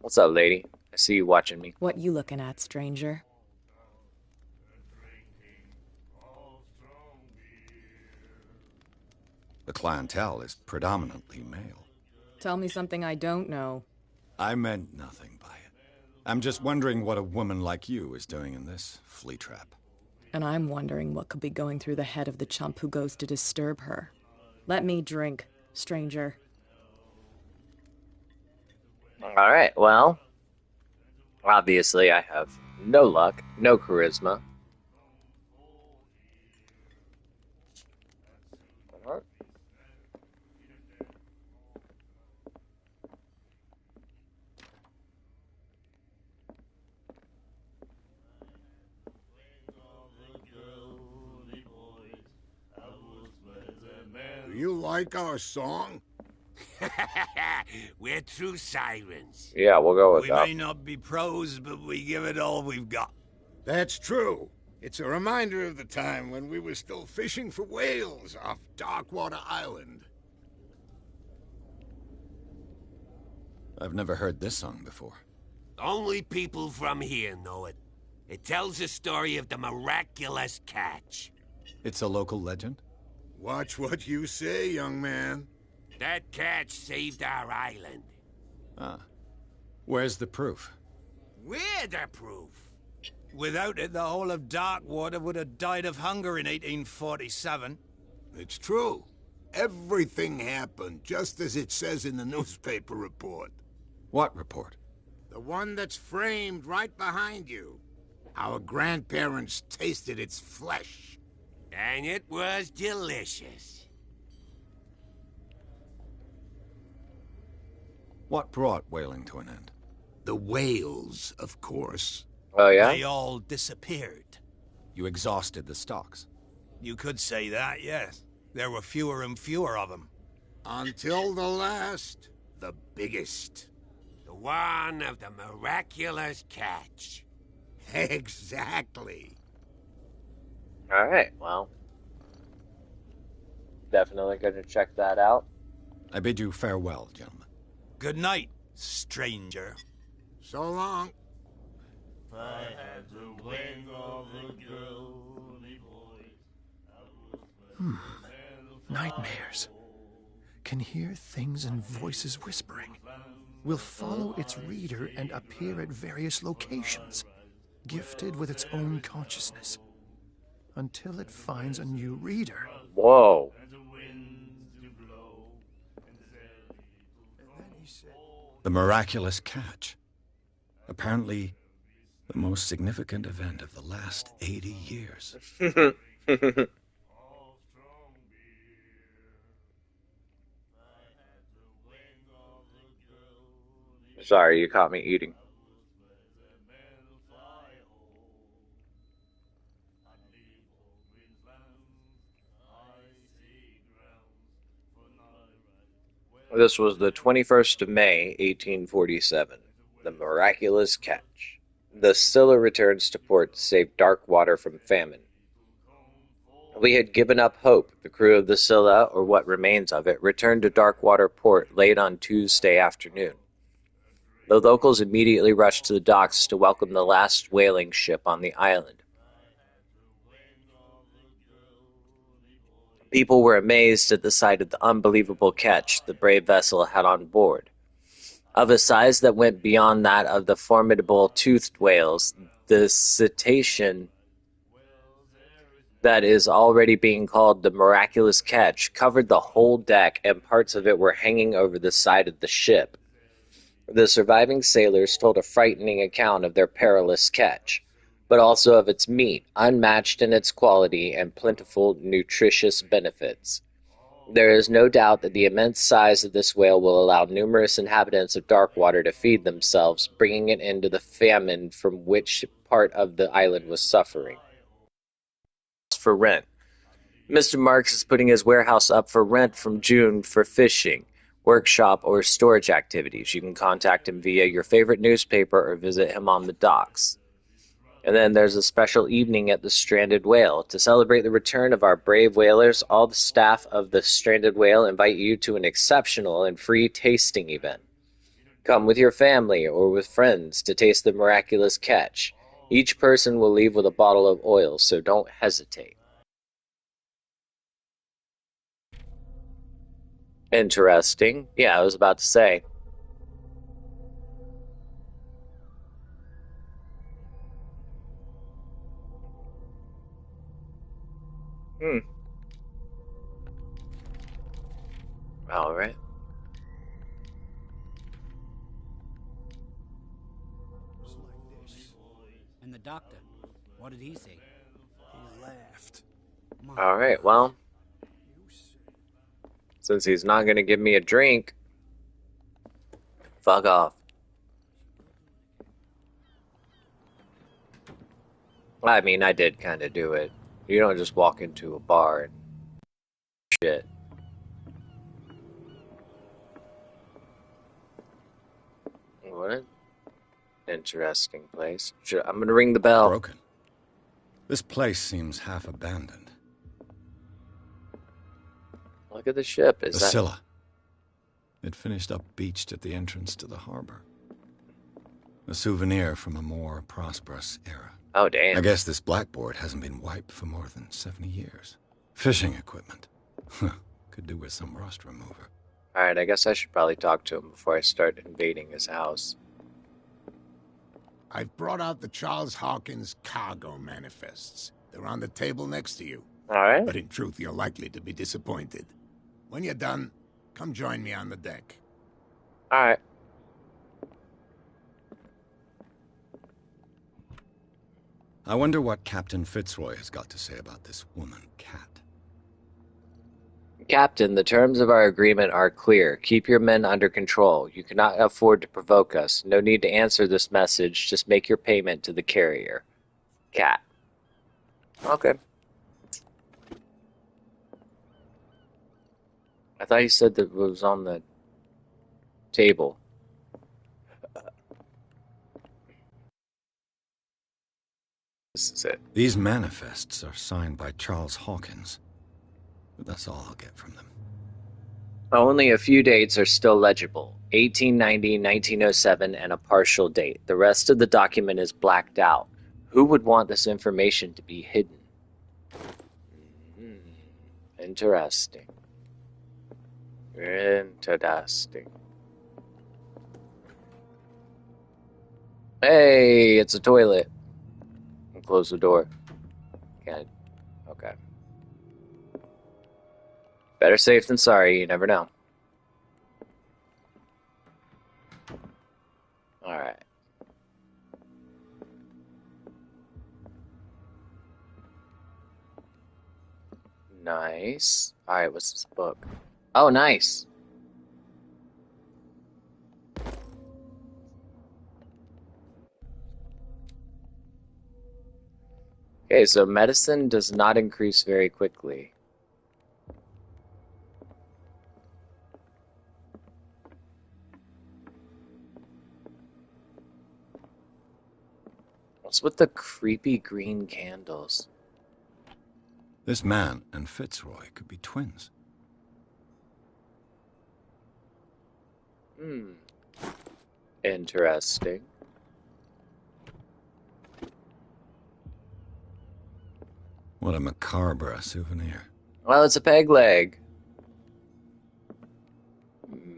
What's up, lady? I see you watching me. What you looking at, stranger? The clientele is predominantly male. Tell me something I don't know. I meant nothing by it. I'm just wondering what a woman like you is doing in this flea trap. And I'm wondering what could be going through the head of the chump who goes to disturb her. Let me drink, stranger. Alright, well, obviously I have no luck, no charisma. Do you like our song? We're true sirens. Yeah, we'll go with We that. may not be pros, but we give it all we've got. That's true. It's a reminder of the time when we were still fishing for whales off Darkwater Island. I've never heard this song before. Only people from here know it. It tells the story of the miraculous catch. It's a local legend? Watch what you say, young man. That catch saved our island. Ah. Where's the proof? We're the proof. Without it, the whole of Darkwater would have died of hunger in 1847. It's true. Everything happened just as it says in the newspaper report. What report? The one that's framed right behind you. Our grandparents tasted its flesh. And it was delicious. What brought whaling to an end? The whales, of course. Oh, yeah? They all disappeared. You exhausted the stocks. You could say that, yes. There were fewer and fewer of them. Until the last, the biggest. The one of the miraculous catch. Exactly. Alright, well. Definitely gonna check that out. I bid you farewell, gentlemen. Good night, stranger. So long. If I had the wing of a girly voice, Nightmares. Can hear things and voices whispering. Will follow its reader and appear at various locations, gifted with its own consciousness, until it finds a new reader. Whoa. The miraculous catch. Apparently, the most significant event of the last 80 years. Sorry, you caught me eating. This was the 21st of May, 1847. The miraculous catch. The Scylla returns to port to save Darkwater from famine. We had given up hope. The crew of the Scylla, or what remains of it, returned to Darkwater port late on Tuesday afternoon. The locals immediately rushed to the docks to welcome the last whaling ship on the island. People were amazed at the sight of the unbelievable catch the brave vessel had on board. Of a size that went beyond that of the formidable toothed whales, the cetacean that is already being called the miraculous catch covered the whole deck, and parts of it were hanging over the side of the ship. The surviving sailors told a frightening account of their perilous catch, but also of its meat, unmatched in its quality and plentiful nutritious benefits. There is no doubt that the immense size of this whale will allow numerous inhabitants of Darkwater to feed themselves, bringing an end to the famine from which part of the island was suffering. For rent. Mr. Marks is putting his warehouse up for rent from June for fishing, workshop, or storage activities. You can contact him via your favorite newspaper or visit him on the docks. And then there's a special evening at the Stranded Whale. To celebrate the return of our brave whalers, all the staff of the Stranded Whale invite you to an exceptional and free tasting event. Come with your family or with friends to taste the miraculous catch. Each person will leave with a bottle of oil, so don't hesitate. Interesting. Yeah, I was about to say. All right. And the doctor, what did he say? He laughed. All right, well, since he's not going to give me a drink, fuck off. I mean, I did kind of do it. You don't just walk into a bar and shit. What an interesting place. I'm going to ring the bell. Broken. This place seems half abandoned. Look at the ship. Is the that Scylla? It finished up beached at the entrance to the harbor. A souvenir from a more prosperous era. Oh, damn. I guess this blackboard hasn't been wiped for more than 70 years. Fishing equipment. Could do with some rust remover. Alright, I guess I should probably talk to him before I start invading his house. I've brought out the Charles Hawkins cargo manifests. They're on the table next to you. Alright. But in truth, you're likely to be disappointed. When you're done, come join me on the deck. Alright. I wonder what Captain Fitzroy has got to say about this woman, Cat. Captain, the terms of our agreement are clear. Keep your men under control. You cannot afford to provoke us. No need to answer this message. Just make your payment to the carrier. Cat. Okay. I thought you said that it was on the table. This is it. These manifests are signed by Charles Hawkins. But that's all I'll get from them. Only a few dates are still legible. 1890, 1907, and a partial date. The rest of the document is blacked out. Who would want this information to be hidden? Interesting. Interesting. Hey, it's a toilet. Close the door. Can't. Okay. Better safe than sorry, you never know. Alright. Nice. Alright, what's this book? Oh, nice. Okay, so medicine does not increase very quickly. What's with the creepy green candles? This man and Fitzroy could be twins. Interesting. What a macabre souvenir. Well, it's a peg leg.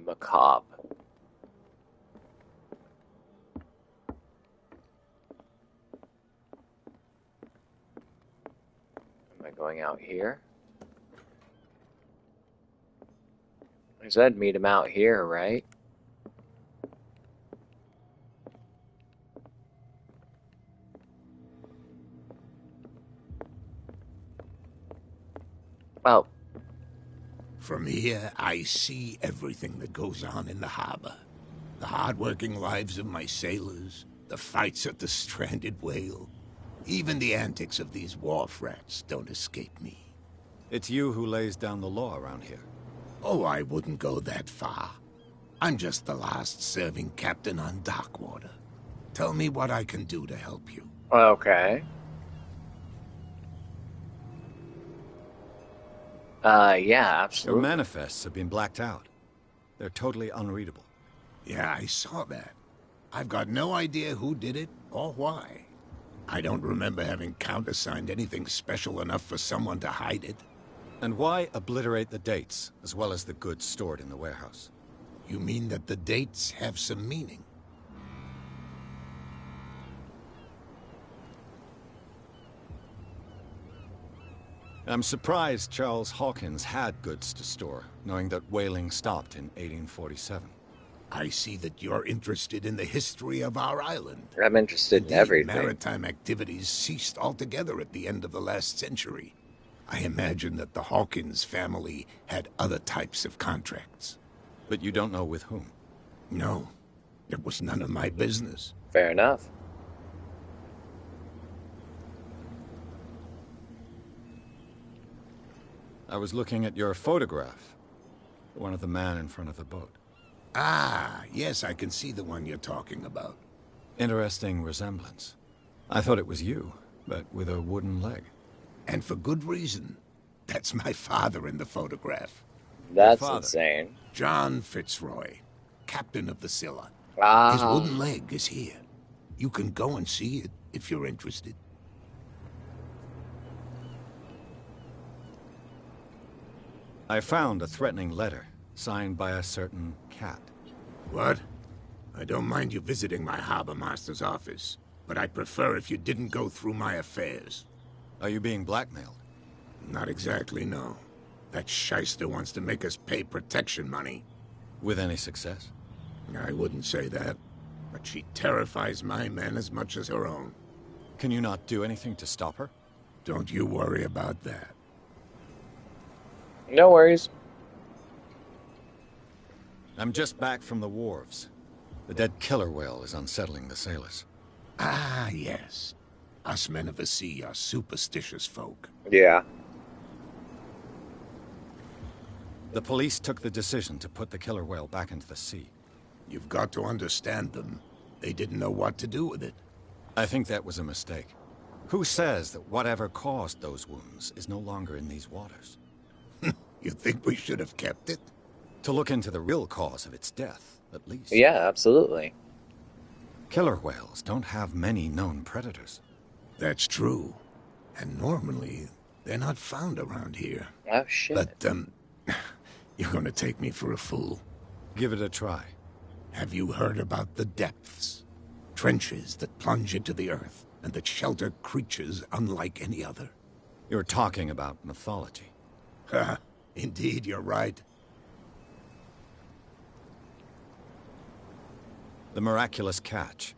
Macabre. Am I going out here? I said meet him out here, right? Well, from here, I see everything that goes on in the harbor. The hard-working lives of my sailors, the fights at the stranded whale. Even the antics of these wharf rats don't escape me. It's you who lays down the law around here. Oh, I wouldn't go that far. I'm just the last serving captain on Darkwater. Tell me what I can do to help you. okay. Yeah, absolutely. Your manifests have been blacked out. They're totally unreadable. Yeah, I saw that. I've got no idea who did it or why. I don't remember having countersigned anything special enough for someone to hide it. And why obliterate the dates, as well as the goods stored in the warehouse? You mean that the dates have some meaning? I'm surprised Charles Hawkins had goods to store, knowing that whaling stopped in 1847. I see that you're interested in the history of our island. I'm interested in everything. Maritime activities ceased altogether at the end of the last century. I imagine that the Hawkins family had other types of contracts. But you don't know with whom? No, it was none of my business. Fair enough. I was looking at your photograph. One of the man in front of the boat. Ah, yes, I can see the one you're talking about. Interesting resemblance. I thought it was you, but with a wooden leg. And for good reason. That's my father in the photograph. That's insane. John Fitzroy, captain of the Scylla. Ah. His wooden leg is here. You can go and see it if you're interested. I found a threatening letter, signed by a certain cat. What? I don't mind you visiting my harbor master's office, but I'd prefer if you didn't go through my affairs. Are you being blackmailed? Not exactly, no. That shyster wants to make us pay protection money. With any success? I wouldn't say that, but she terrifies my men as much as her own. Can you not do anything to stop her? Don't you worry about that. No worries. I'm just back from the wharves. The dead killer whale is unsettling the sailors. Ah, yes. Us men of the sea are superstitious folk. Yeah. The police took the decision to put the killer whale back into the sea. You've got to understand them. They didn't know what to do with it. I think that was a mistake. Who says that whatever caused those wounds is no longer in these waters? You think we should have kept it? To look into the real cause of its death, at least. Yeah, absolutely. Killer whales don't have many known predators. That's true. And normally, they're not found around here. Oh, shit. But, you're gonna take me for a fool. Give it a try. Have you heard about the depths? Trenches that plunge into the earth, and that shelter creatures unlike any other. You're talking about mythology. Ha! Indeed, you're right. The miraculous catch.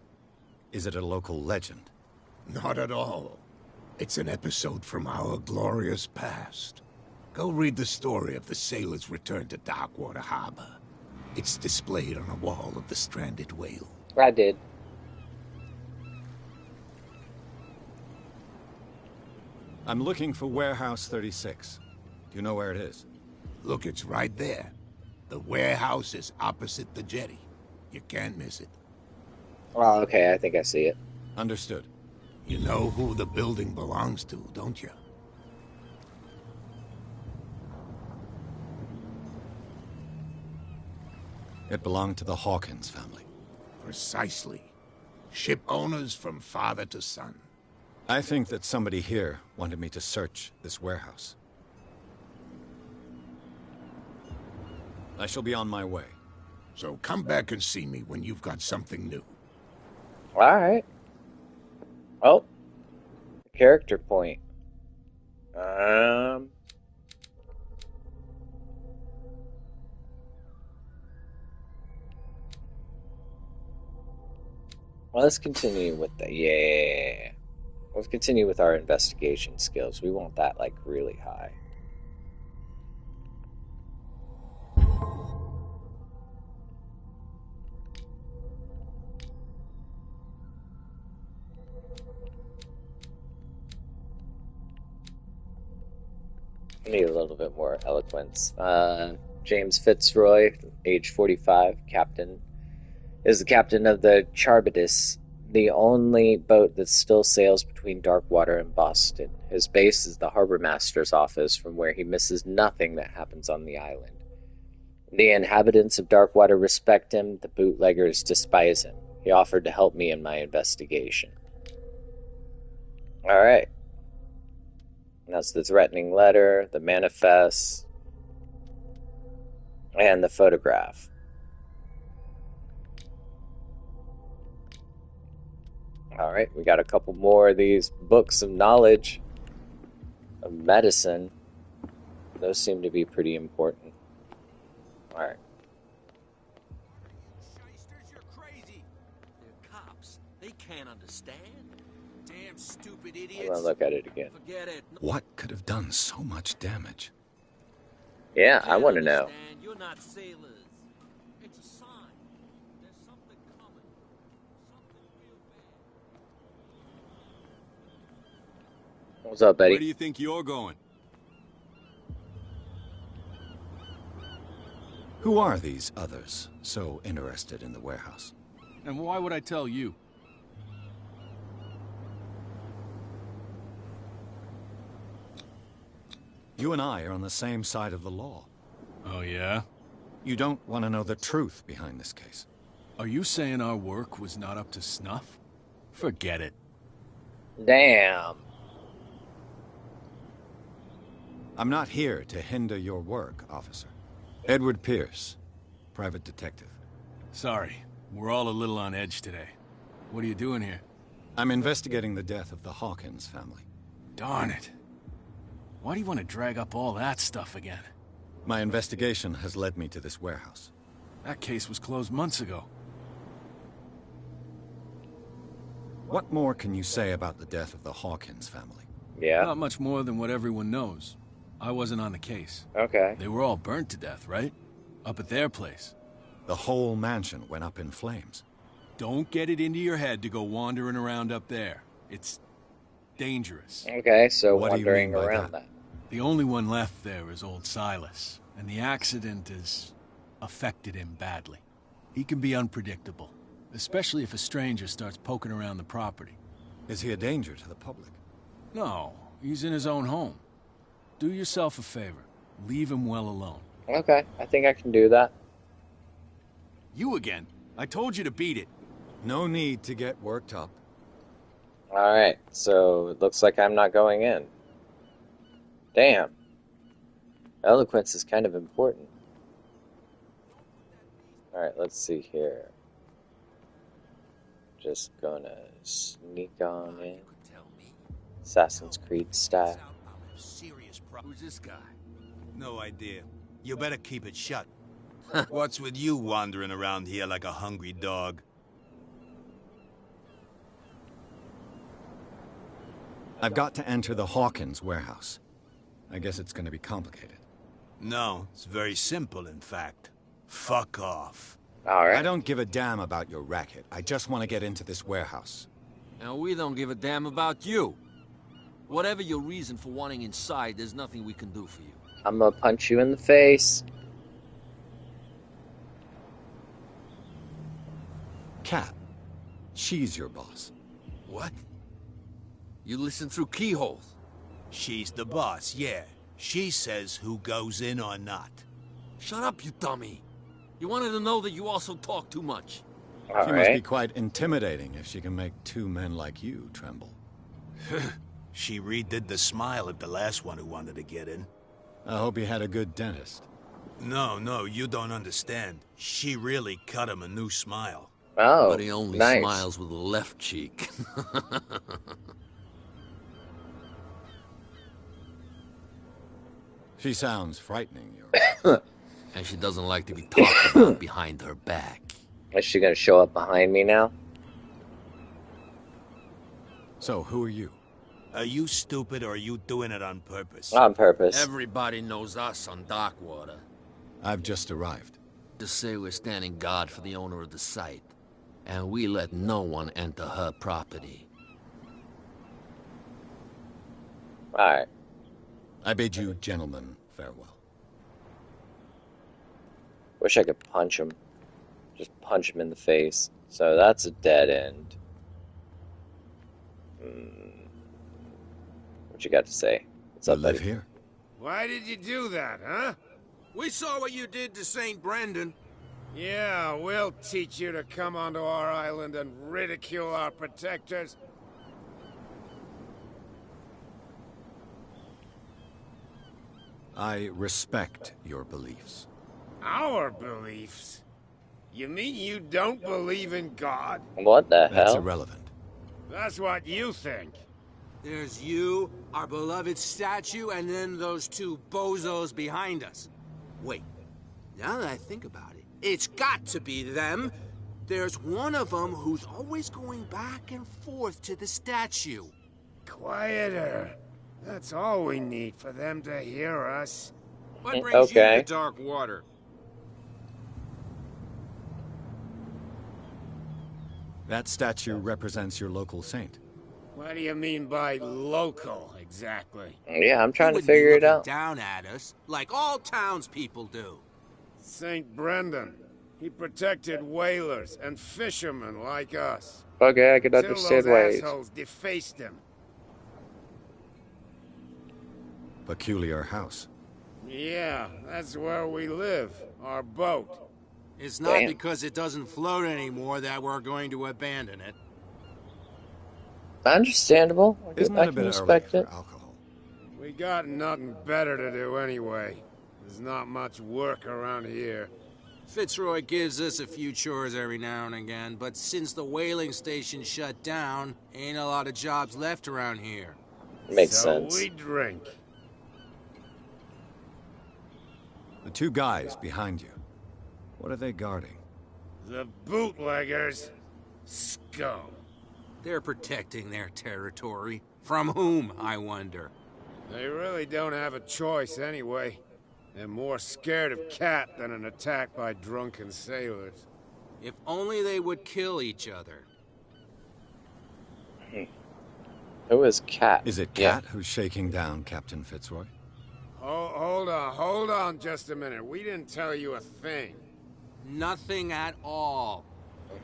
Is it a local legend? Not at all. It's an episode from our glorious past. Go read the story of the sailor's return to Darkwater Harbor. It's displayed on a wall of the stranded whale. I did. I'm looking for Warehouse 36. Do you know where it is? Look, it's right there. The warehouse is opposite the jetty. You can't miss it. Oh, okay, I think I see it. Understood. You know who the building belongs to, don't you? It belonged to the Hawkins family. Precisely. Ship owners from father to son. I think that somebody here wanted me to search this warehouse. I shall be on my way. So come back and see me when you've got something new. Alright. Oh. Character point. Well, let's continue with the... Yeah. Let's continue with our investigation skills. We want that, like, really high. I need a little bit more eloquence. James Fitzroy, age 45, captain, is the captain of the Charybdis, the only boat that still sails between Darkwater and Boston. His base is the harbor master's office, from where he misses nothing that happens on the island. The inhabitants of Darkwater respect him, the bootleggers despise him. He offered to help me in my investigation. Alright. That's the threatening letter, the manifest, and the photograph. Alright, we got a couple more of these books of knowledge, of medicine. Those seem to be pretty important. Alright. Shysters, you're crazy. They're cops. They can't understand. Damn stupid I'm idiots. gonna look at it again. Forget it. What could have done so much damage? Yeah, I want to know. You're not sailors. It's a sign. There's something coming. Something real bad. What's up, Betty? Where do you think you're going? Who are these others so interested in the warehouse? And why would I tell you? You and I are on the same side of the law. Oh, yeah? You don't want to know the truth behind this case. Are you saying our work was not up to snuff? Forget it. Damn. I'm not here to hinder your work, officer. Edward Pierce, private detective. Sorry, we're all a little on edge today. What are you doing here? I'm investigating the death of the Hawkins family. Darn it. Why do you want to drag up all that stuff again? My investigation has led me to this warehouse. That case was closed months ago. What more can you say about the death of the Hawkins family? Yeah. Not much more than what everyone knows. I wasn't on the case. Okay. They were all burnt to death, right? Up at their place. The whole mansion went up in flames. Don't get it into your head to go wandering around up there. It's dangerous. Okay, so What do you wandering mean by around that? that. The only one left there is old Silas, and the accident has affected him badly. He can be unpredictable, especially if a stranger starts poking around the property. Is he a danger to the public? No, he's in his own home. Do yourself a favor. Leave him well alone. Okay, I think I can do that. You again? I told you to beat it. No need to get worked up. Alright, so it looks like I'm not going in. Damn. Eloquence is kind of important. Alright, let's see here. Just gonna sneak on in. Assassin's Creed style. Who's this guy? No idea. You better keep it shut. What's with you wandering around here like a hungry dog? I've got to enter the Hawkins warehouse. I guess it's going to be complicated. No, it's very simple, in fact. Fuck off. Alright. I don't give a damn about your racket. I just want to get into this warehouse. And we don't give a damn about you. Whatever your reason for wanting inside, there's nothing we can do for you. I'm gonna punch you in the face. Kat, she's your boss. What? You listen through keyholes. She's the boss, yeah. She says who goes in or not. Shut up, you dummy. You wanted to know that you also talk too much. She must be quite intimidating if she can make two men like you tremble. She redid the smile at the last one who wanted to get in. I hope he had a good dentist. No, you don't understand. She really cut him a new smile. Oh, but he only nice. smiles with the left cheek. She sounds frightening, and she doesn't like to be talked about behind her back. Is she gonna show up behind me now? So, who are you? Are you stupid or are you doing it on purpose? On purpose. Everybody knows us on Darkwater. I've just arrived. Just say we're standing guard for the owner of the site, and we let no one enter her property. Alright. I bid you gentlemen farewell. Wish I could punch him. Just punch him in the face. So that's a dead end. What you got to say? What's up, buddy? Here. Why did you do that, huh? We saw what you did to St. Brendan. Yeah, we'll teach you to come onto our island and ridicule our protectors. I respect your beliefs. Our beliefs? You mean you don't believe in God? What the hell? That's irrelevant. That's what you think. There's you, our beloved statue, and then those two bozos behind us. Wait, now that I think about it, it's got to be them. There's one of them who's always going back and forth to the statue. Quieter. That's all we need for them to hear us. What brings you to Dark Water? That statue represents your local saint. What do you mean by local, exactly? Yeah, I'm trying to figure it out. Down at us, like all townspeople do. St. Brendan. He protected whalers and fishermen like us. Okay, I can understand Till why. those assholes defaced him. Peculiar house. Yeah, that's where we live. Our boat. It's not because it doesn't float anymore that we're going to abandon it. Understandable. Isn't I that a can bit respect early it. for alcohol? We got nothing better to do anyway. There's not much work around here. Fitzroy gives us a few chores every now and again, but since the whaling station shut down, ain't a lot of jobs left around here. Makes sense. So we drink. The two guys behind you. What are they guarding? The bootleggers. Scum. They're protecting their territory. From whom, I wonder? They really don't have a choice anyway. They're more scared of Cat than an attack by drunken sailors. If only they would kill each other. Who is Cat? Is it Cat who's shaking down Captain Fitzroy? Hold on just a minute. We didn't tell you a thing. Nothing at all.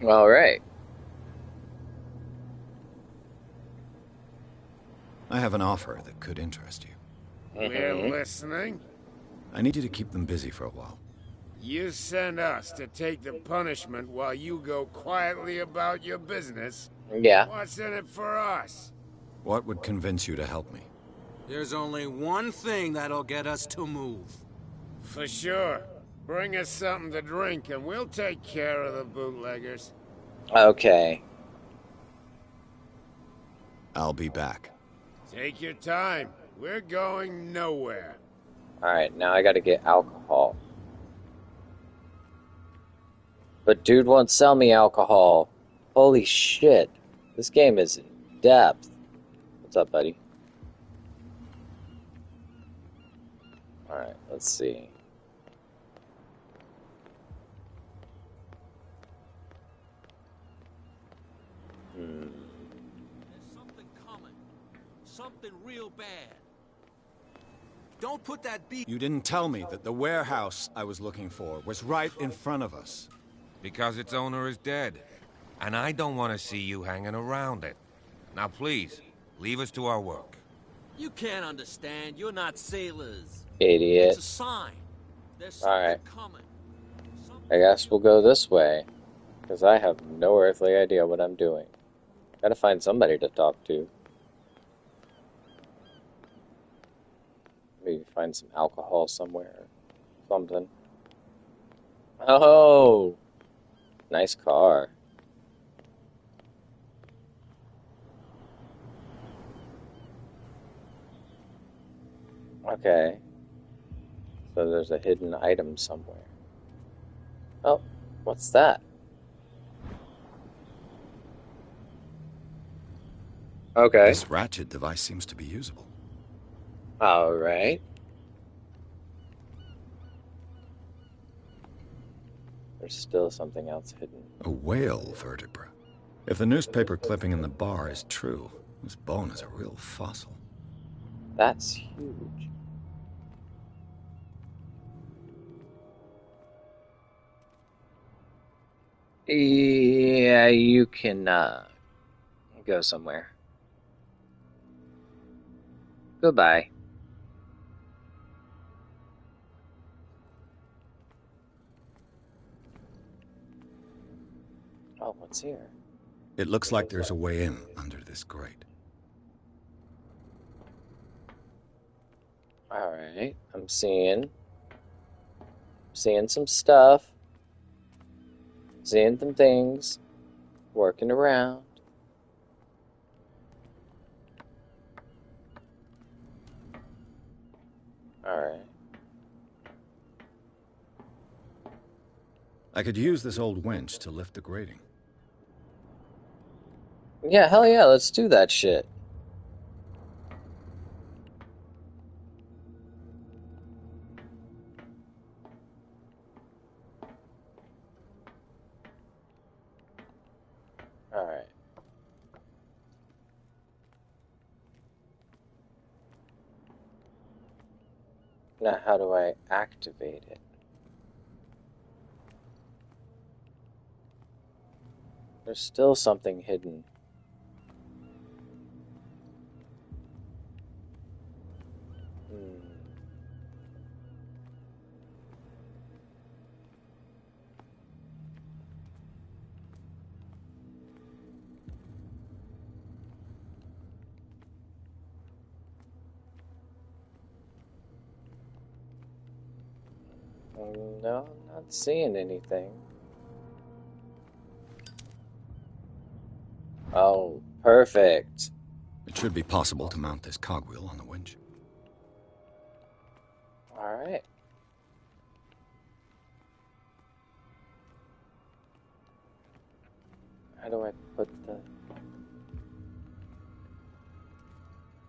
All right. I have an offer that could interest you. We're listening. I need you to keep them busy for a while. You send us to take the punishment while you go quietly about your business. Yeah. What's in it for us? What would convince you to help me? There's only one thing that'll get us to move. For sure. Bring us something to drink and we'll take care of the bootleggers. Okay. I'll be back. Take your time. We're going nowhere. Alright, now I gotta get alcohol. But dude won't sell me alcohol. Holy shit. This game is in depth. What's up, buddy? Alright, let's see. There's something coming. Something real bad. Don't put that beat. You didn't tell me that the warehouse I was looking for was right in front of us. Because its owner is dead. And I don't want to see you hanging around it. Now please, Leave us to our work. You can't understand. You're not sailors. Idiot. It's a sign. There's something Alright. coming. I guess we'll go this way. Because I have no earthly idea what I'm doing. Gotta find somebody to talk to. Maybe find some alcohol somewhere. Something. Oh! Nice car. Okay. So there's a hidden item somewhere. Oh, what's that? Okay. This ratchet device seems to be usable. Alright. There's still something else hidden. A whale vertebra. If the newspaper clipping in the bar is true, this bone is a real fossil. That's huge. Yeah, you can, go somewhere. Goodbye. Oh, what's here? It looks like there's a way in under this grate. Alright, I'm seeing some stuff. Seeing some things. Working around. Alright. I could use this old winch to lift the grating. Yeah, hell yeah, let's do that shit. Alright. Now, how do I activate it? There's still something hidden. No, I'm not seeing anything. Oh, perfect. It should be possible to mount this cogwheel on the winch. Alright. How do I put the...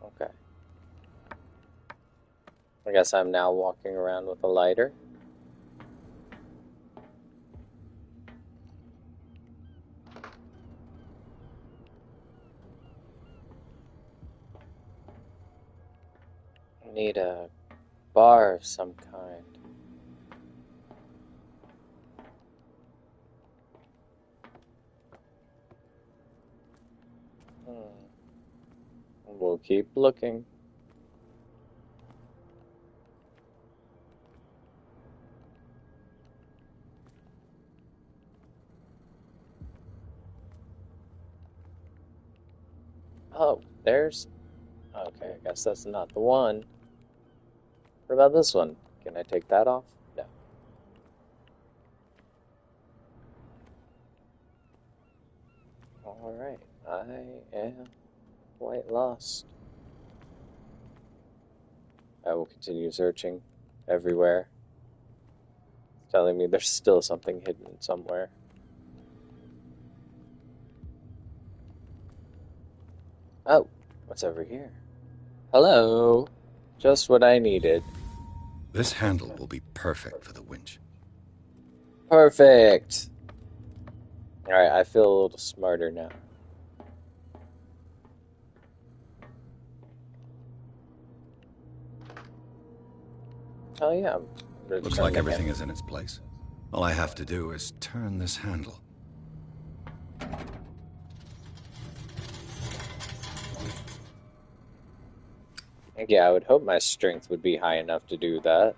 Okay. I guess I'm now walking around with a lighter. I need a bar of some kind. We'll keep looking. Oh, there's... Okay, I guess that's not the one. What about this one? Can I take that off? No. Alright, I am quite lost. I will continue searching everywhere. It's telling me there's still something hidden somewhere. Oh, what's over here? Hello. Just what I needed. This handle will be perfect for the winch. Perfect. Alright, I feel a little smarter now. Oh yeah. Looks like everything is in its place. All I have to do is turn this handle. Yeah, I would hope my strength would be high enough to do that.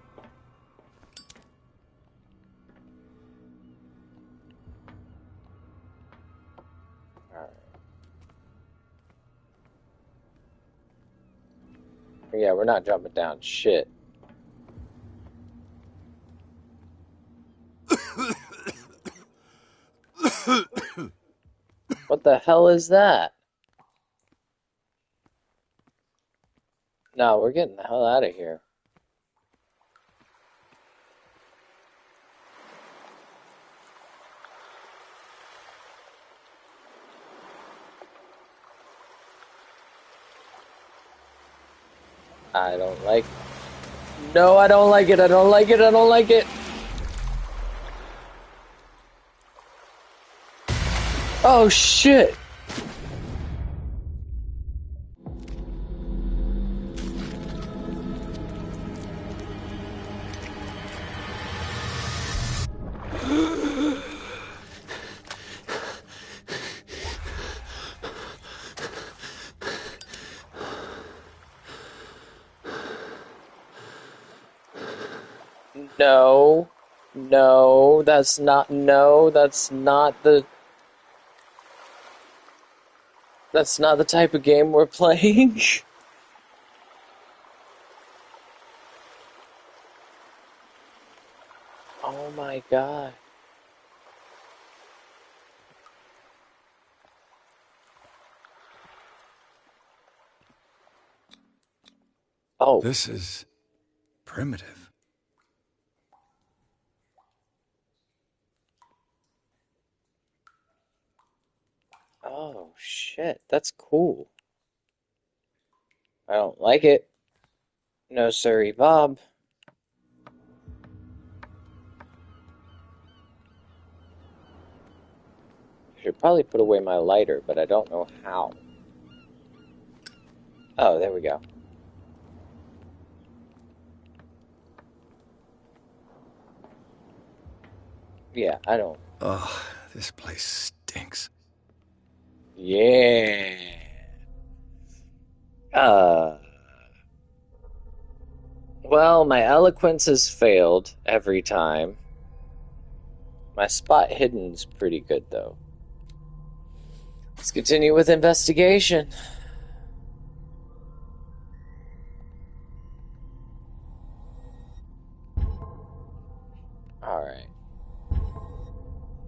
Alright. Yeah, we're not jumping down shit. What the hell is that? No, we're getting the hell out of here. I don't like it. No, I don't like it. I don't like it. I don't like it. Oh, shit. No. No, that's not the type of game we're playing. Oh my god. Oh. This is primitive. Oh shit, that's cool. I don't like it. No sorry, Bob. I should probably put away my lighter, but I don't know how. Oh, there we go. Yeah, I don't. Ugh, this place stinks. Yeah. Well, my eloquence has failed every time. My spot hidden's pretty good, though. Let's continue with investigation. Alright.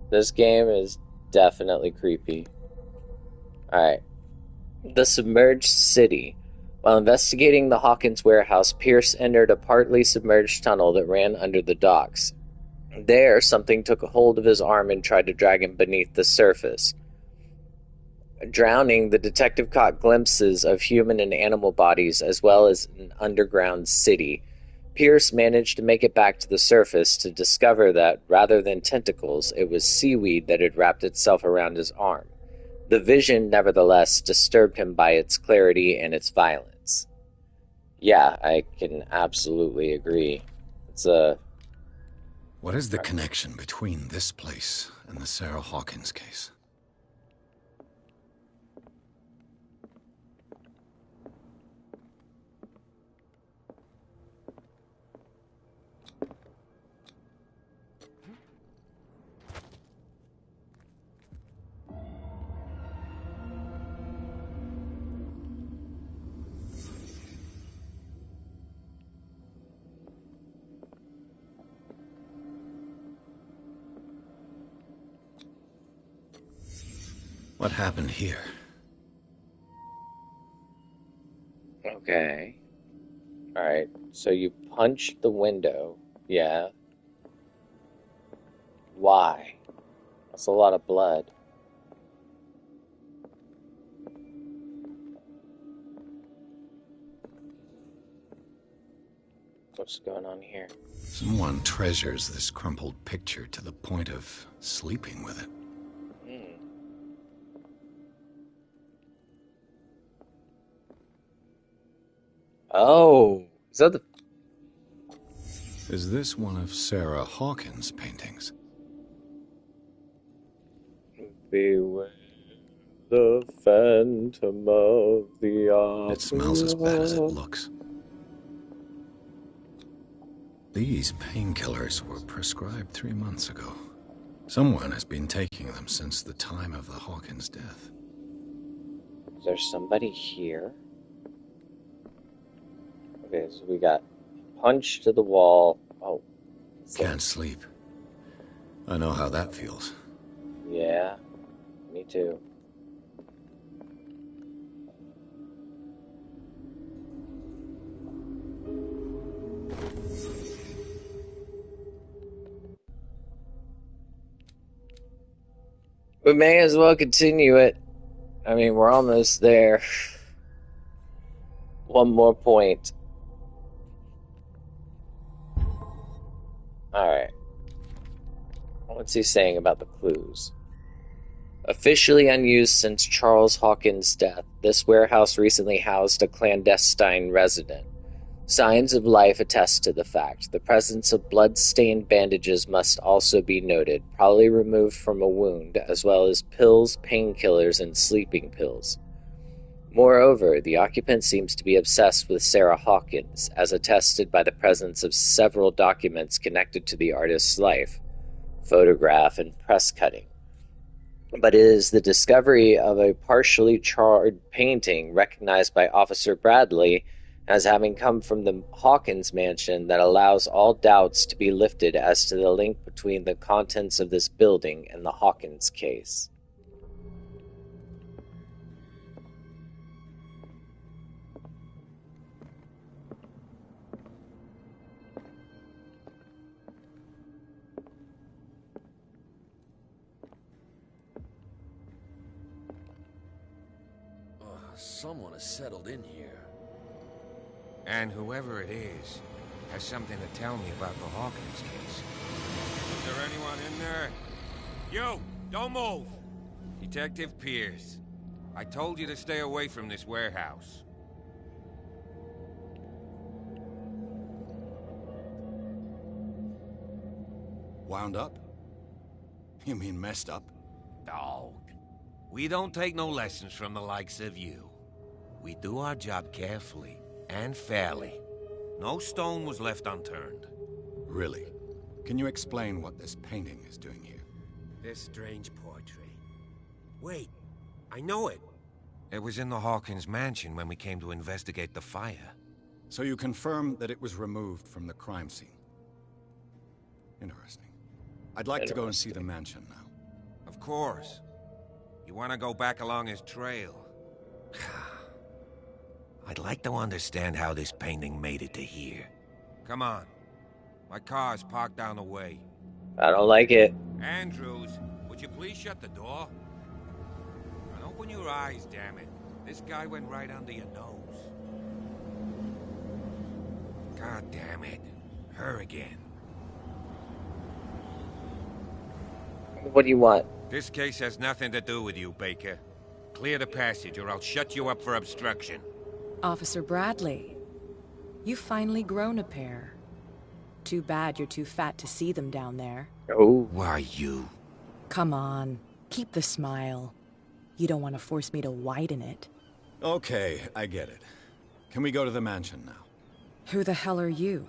This game is definitely creepy. Alright. The submerged city. While investigating the Hawkins warehouse, Pierce entered a partly submerged tunnel that ran under the docks. There, something took a hold of his arm and tried to drag him beneath the surface. Drowning, the detective caught glimpses of human and animal bodies as well as an underground city. Pierce managed to make it back to the surface to discover that, rather than tentacles, it was seaweed that had wrapped itself around his arm. The vision, nevertheless, disturbed him by its clarity and its violence. Yeah, I can absolutely agree. What is the connection between this place and the Sarah Hawkins case? What happened here? Okay. Alright, so you punched the window. Yeah. Why? That's a lot of blood. What's going on here? Someone treasures this crumpled picture to the point of sleeping with it. Oh, is that the... Is this one of Sarah Hawkins' paintings? Beware the phantom of the opera. It smells as bad as it looks. These painkillers were prescribed 3 months ago. Someone has been taking them since the time of the Hawkins' death. Is there somebody here? Okay, so we got punch to the wall. Oh. Can't sleep. I know how that feels. Yeah, me too. We may as well continue it. I mean, we're almost there. One more point. Alright. What's he saying about the clues? Officially unused since Charles Hawkins' death, this warehouse recently housed a clandestine resident. Signs of life attest to the fact. The presence of blood-stained bandages must also be noted, probably removed from a wound, as well as pills, painkillers, and sleeping pills. Moreover, the occupant seems to be obsessed with Sarah Hawkins, as attested by the presence of several documents connected to the artist's life, photograph, and press cutting. But it is the discovery of a partially charred painting recognized by Officer Bradley as having come from the Hawkins mansion that allows all doubts to be lifted as to the link between the contents of this building and the Hawkins case. Someone has settled in here. And whoever it is has something to tell me about the Hawkins case. Is there anyone in there? You! Don't move! Detective Pierce. I told you to stay away from this warehouse. Wound up? You mean messed up? Dog. We don't take no lessons from the likes of you. We do our job carefully and fairly. No stone was left unturned. Really? Can you explain what this painting is doing here? This strange portrait. Wait, I know it. It was in the Hawkins mansion when we came to investigate the fire. So you confirm that it was removed from the crime scene? Interesting. I'd like to go and see the mansion now. Of course. You want to go back along his trail? I'd like to understand how this painting made it to here. Come on. My car's parked down the way. I don't like it. Andrews, would you please shut the door? And open your eyes, damn it. This guy went right under your nose. God damn it. Her again. What do you want? This case has nothing to do with you, Baker. Clear the passage or I'll shut you up for obstruction. Officer Bradley, you've finally grown a pair. Too bad you're too fat to see them down there. Oh. Why you? Come on, keep the smile. You don't want to force me to widen it. Okay, I get it. Can we go to the mansion now? Who the hell are you?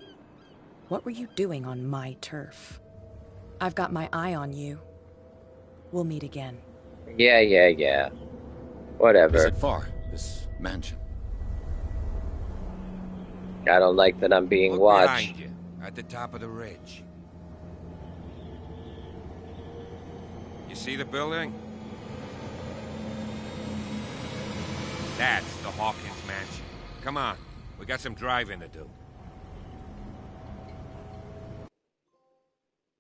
What were you doing on my turf? I've got my eye on you. We'll meet again. Yeah. Whatever. Is it far, this mansion? I don't like that I'm being Look watched. behind you, at the top of the ridge. You see the building? That's the Hawkins mansion. Come on, we got some driving to do.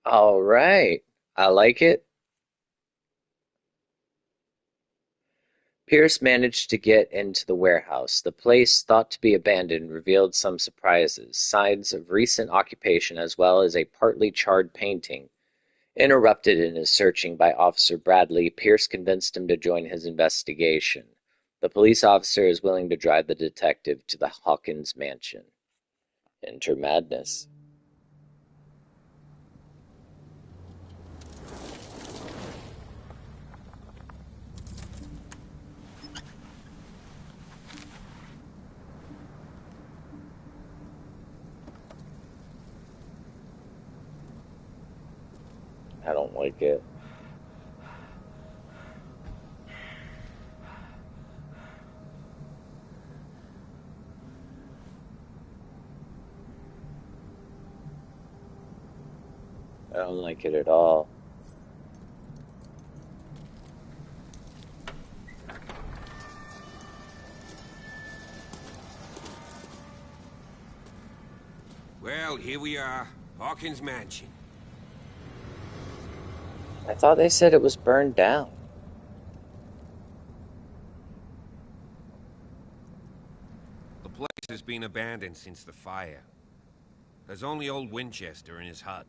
All right. I like it. Pierce managed to get into the warehouse. The place, thought to be abandoned, revealed some surprises, signs of recent occupation as well as a partly charred painting. Interrupted in his searching by Officer Bradley, Pierce convinced him to join his investigation. The police officer is willing to drive the detective to the Hawkins mansion. Enter madness. I don't like it. I don't like it at all. Well, here we are. Hawkins Mansion. I thought they said it was burned down. The place has been abandoned since the fire. There's only old Winchester in his hut.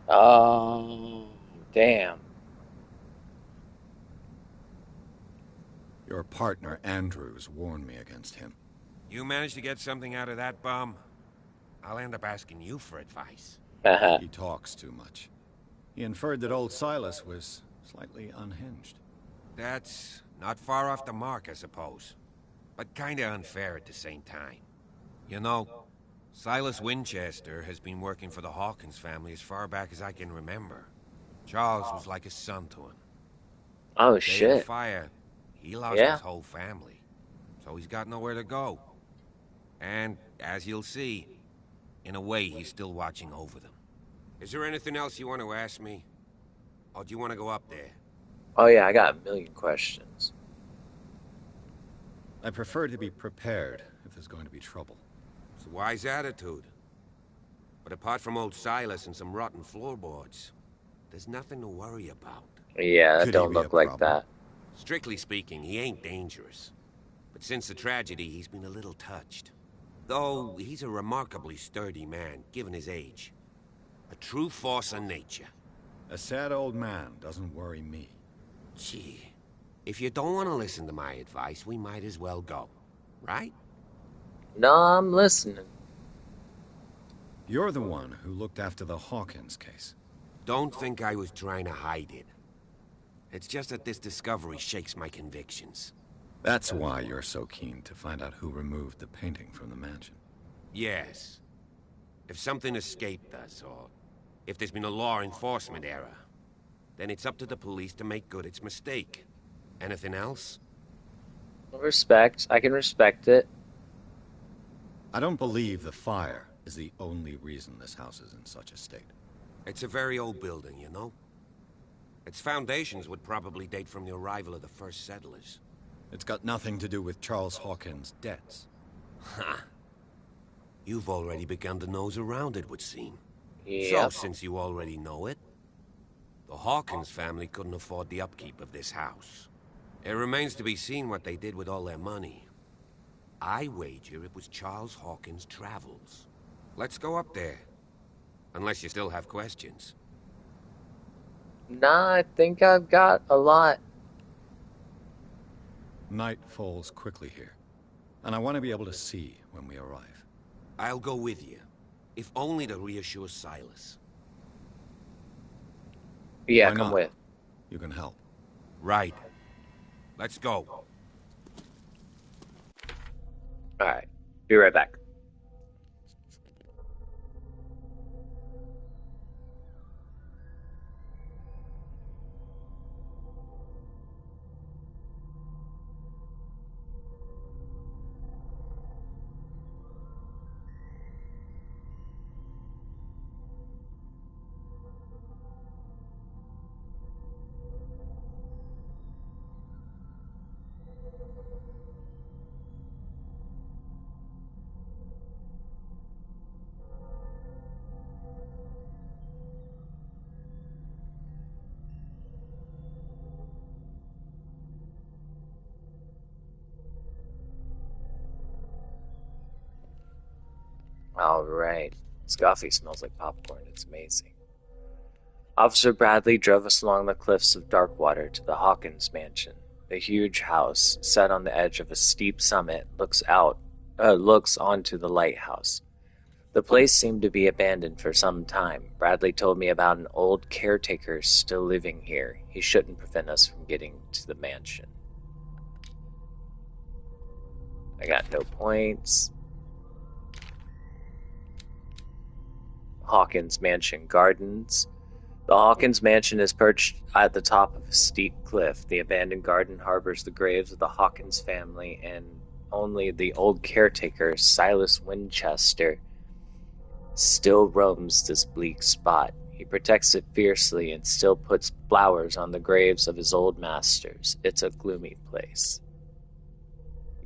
Oh, damn. Your partner, Andrews, warned me against him. You managed to get something out of that bum? I'll end up asking you for advice. He talks too much. He inferred that old Silas was slightly unhinged. That's not far off the mark, I suppose. But kinda unfair at the same time. You know, Silas Winchester has been working for the Hawkins family as far back as I can remember. Charles was like a son to him. Oh, Day of shit. the fire, he lost Yeah. his whole family. So he's got nowhere to go. And, as you'll see, in a way, he's still watching over them. Is there anything else you want to ask me? Or do you want to go up there? Oh, yeah, I got a million questions. I prefer to be prepared if there's going to be trouble. It's a wise attitude. But apart from old Silas and some rotten floorboards, there's nothing to worry about. Yeah, that don't look like that. Strictly speaking, he ain't dangerous. But since the tragedy, he's been a little touched. Though he's a remarkably sturdy man, given his age. A true force of nature. A sad old man doesn't worry me. Gee, if you don't want to listen to my advice, we might as well go. Right? No, I'm listening. You're the one who looked after the Hawkins case. Don't think I was trying to hide it. It's just that this discovery shakes my convictions. That's why you're so keen to find out who removed the painting from the mansion. Yes. If something escaped us, or if there's been a law enforcement error, then it's up to the police to make good its mistake. Anything else? Respect. I can respect it. I don't believe the fire is the only reason this house is in such a state. It's a very old building, you know? Its foundations would probably date from the arrival of the first settlers. It's got nothing to do with Charles Hawkins' debts. Ha! You've already begun to nose around it, would seem. Yeah. So, since you already know it, the Hawkins family couldn't afford the upkeep of this house. It remains to be seen what they did with all their money. I wager it was Charles Hawkins' travels. Let's go up there. Unless you still have questions. Nah, I think I've got a lot. Night falls quickly here, and I want to be able to see when we arrive. I'll go with you, if only to reassure Silas. Yeah, Why come not? with. You can help. Right. Let's go. Alright, be right back. Alright. This coffee smells like popcorn. It's amazing. Officer Bradley drove us along the cliffs of Darkwater to the Hawkins mansion. The huge house, set on the edge of a steep summit, looks onto the lighthouse. The place seemed to be abandoned for some time. Bradley told me about an old caretaker still living here. He shouldn't prevent us from getting to the mansion. I got no points. Hawkins Mansion Gardens. The Hawkins Mansion is perched at the top of a steep cliff. The abandoned garden harbors the graves of the Hawkins family, and only the old caretaker, Silas Winchester, still roams this bleak spot. He protects it fiercely and still puts flowers on the graves of his old masters. It's a gloomy place.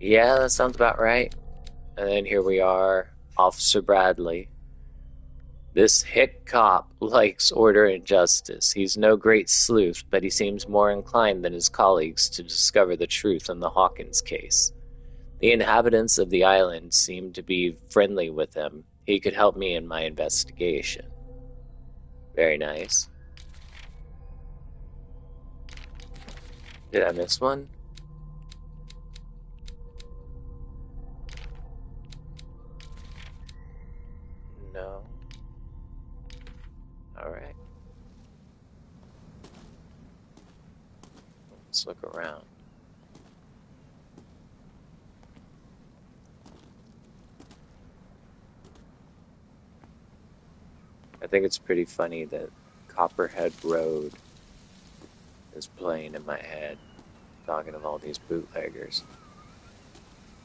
Yeah, that sounds about right. And then here we are, Officer Bradley. This hick cop likes order and justice. He's no great sleuth, but he seems more inclined than his colleagues to discover the truth in the Hawkins case. The inhabitants of the island seem to be friendly with him. He could help me in my investigation. Very nice. Did I miss one? No. Alright. Let's look around. I think it's pretty funny that Copperhead Road is playing in my head, talking of all these bootleggers.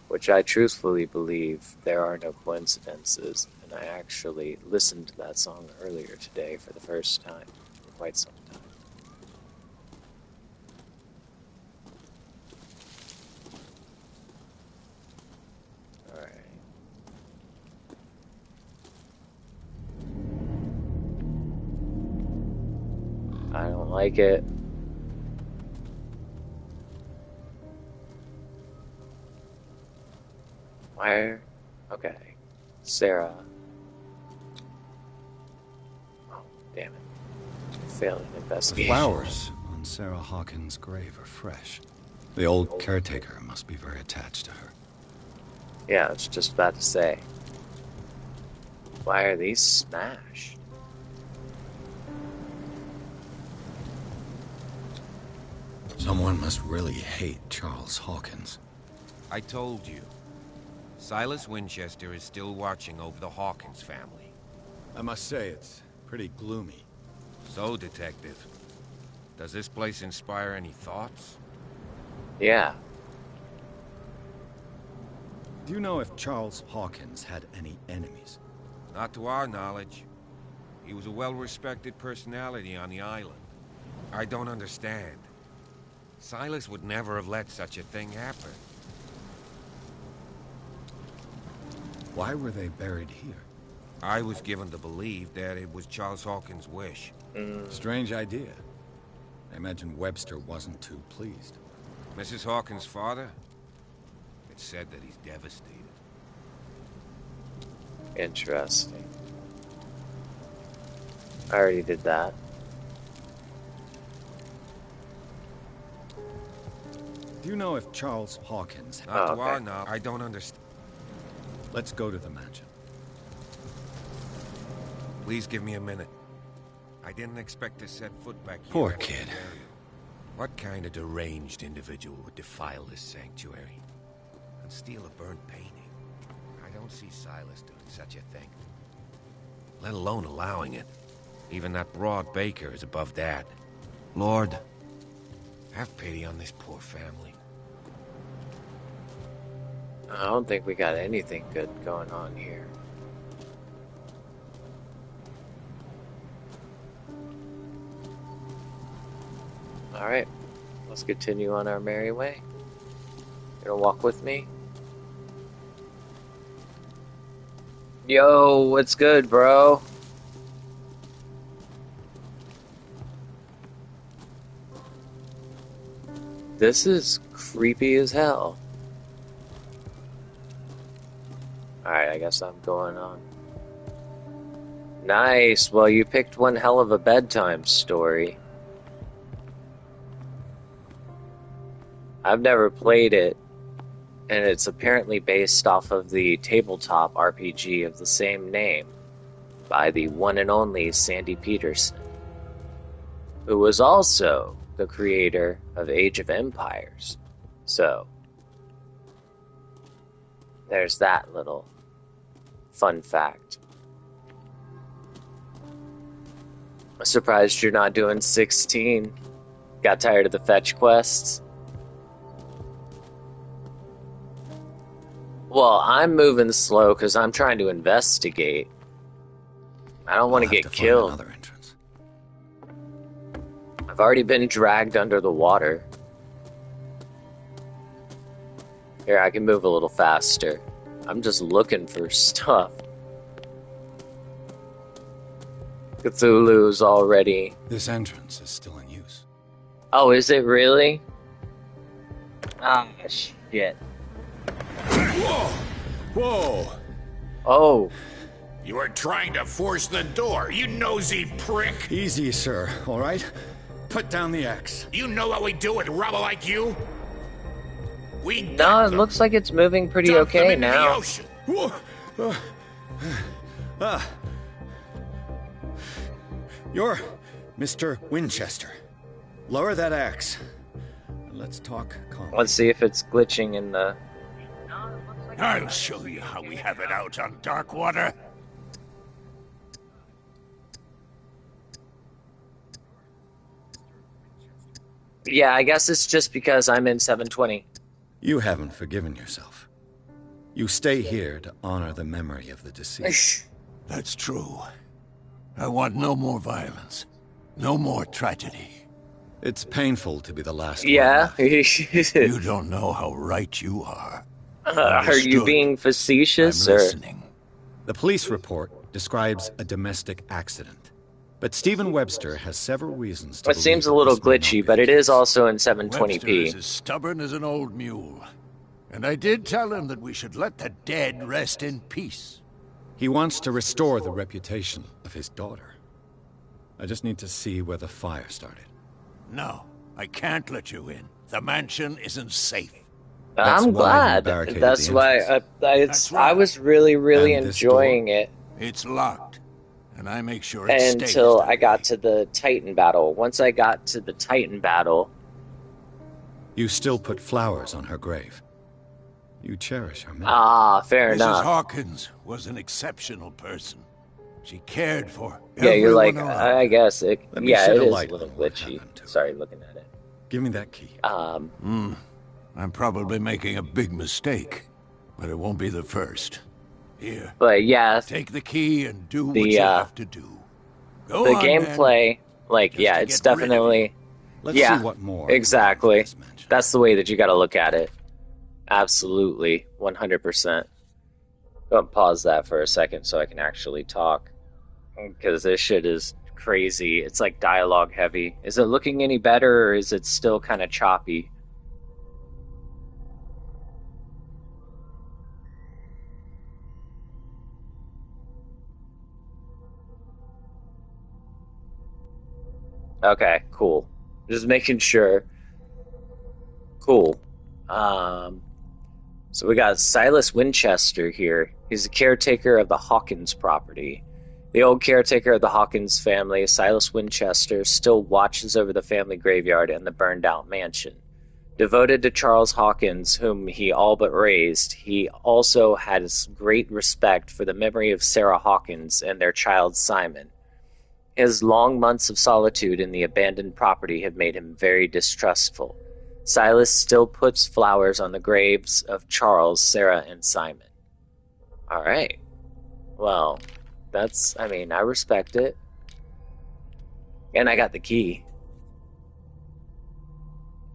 Which I truthfully believe there are no coincidences, and I actually listened to that song earlier today for the first time in quite some time. Alright. I don't like it. Where? Okay. Sarah. Oh, damn it. Failed an The investigation. flowers on Sarah Hawkins' grave are fresh. The old caretaker must be very attached to her. Yeah, I was just about to say. Why are these smashed? Someone must really hate Charles Hawkins. I told you. Silas Winchester is still watching over the Hawkins family. I must say, it's pretty gloomy. So, Detective, does this place inspire any thoughts? Yeah. Do you know if Charles Hawkins had any enemies? Not to our knowledge. He was a well-respected personality on the island. I don't understand. Silas would never have let such a thing happen. Why were they buried here? I was given to believe that it was Charles Hawkins' wish. Strange idea. I imagine Webster wasn't too pleased. Mrs. Hawkins' father? It's said that he's devastated. Interesting. I already did that. Do you know if Charles Hawkins... Not to our knowledge. I don't understand. Let's go to the mansion. Please give me a minute. I didn't expect to set foot back here. Poor kid. What kind of deranged individual would defile this sanctuary and steal a burnt painting? I don't see Silas doing such a thing. Let alone allowing it. Even that broad baker is above that. Lord, have pity on this poor family. I don't think we got anything good going on here. Alright, let's continue on our merry way. You gonna walk with me? Yo, what's good, bro? This is creepy as hell. Alright, I guess I'm going on. Nice, well you picked one hell of a bedtime story. I've never played it, and it's apparently based off of the tabletop RPG of the same name by the one and only Sandy Peterson, who was also the creator of Age of Empires. So, there's that little fun fact. Surprised you're not doing 16. Got tired of the fetch quests? Well, I'm moving slow because I'm trying to investigate. I don't want to get killed. Another entrance. I've already been dragged under the water. Here, I can move a little faster. I'm just looking for stuff. Cthulhu's already... This entrance is still in use. Oh, is it really? Ah, shit. Whoa! Whoa! Oh. You were trying to force the door, you nosy prick! Easy, sir, all right? Put down the axe. You know what we do with rubble like you? We No, it looks like it's moving pretty okay now. You're Mr. Winchester. Lower that axe. Let's talk calmly. Let's see if it's glitching in the... I'll show you how we have it out on Darkwater. Yeah, I guess it's just because I'm in 720. You haven't forgiven yourself. You stay here to honor the memory of the deceased. That's true. I want no more violence. No more tragedy. It's painful to be the last Yeah. one left. You don't know how right you are. Are you being facetious, I'm or...? listening. The police report describes a domestic accident, but Stephen Webster has several reasons to It seems a little glitchy, but it is also in 720p. Webster is as stubborn as an old mule. And I did tell him that we should let the dead rest in peace. He wants to restore the reputation of his daughter. I just need to see where the fire started. No, I can't let you in. The mansion isn't safe. I'm glad. That's why I was really, really enjoying it. It's locked, and I make sure it stays until that I got to the Titan battle. Once I got to the Titan battle... You still put flowers on her grave. You cherish her memory. Ah, fair enough. Mrs. Hawkins was an exceptional person. She cared for Yeah, you're like, everyone around. I guess it... Let me Yeah, shed it a is a light little on what glitchy. happened to her. Sorry, looking at it. Give me that key. I'm probably making a big mistake, but it won't be the first. Here. But yeah, Take the key and do what the you have to do. Go the on, gameplay, like, yeah, to it's get rid of definitely... Let's yeah, see what more. exactly. That's the way that you gotta look at it. Absolutely, 100%. Go and pause that for a second so I can actually talk. Because this shit is crazy. It's like dialogue heavy. Is it looking any better, or is it still kind of choppy? Okay, cool. Just making sure. Cool. So we got Silas Winchester here. He's the caretaker of the Hawkins property. The old caretaker of the Hawkins family, Silas Winchester, still watches over the family graveyard and the burned-out mansion. Devoted to Charles Hawkins, whom he all but raised, he also has great respect for the memory of Sarah Hawkins and their child Simon. His long months of solitude in the abandoned property have made him very distrustful. Silas still puts flowers on the graves of Charles, Sarah, and Simon. Alright. Well, that's, I mean, I respect it. And I got the key.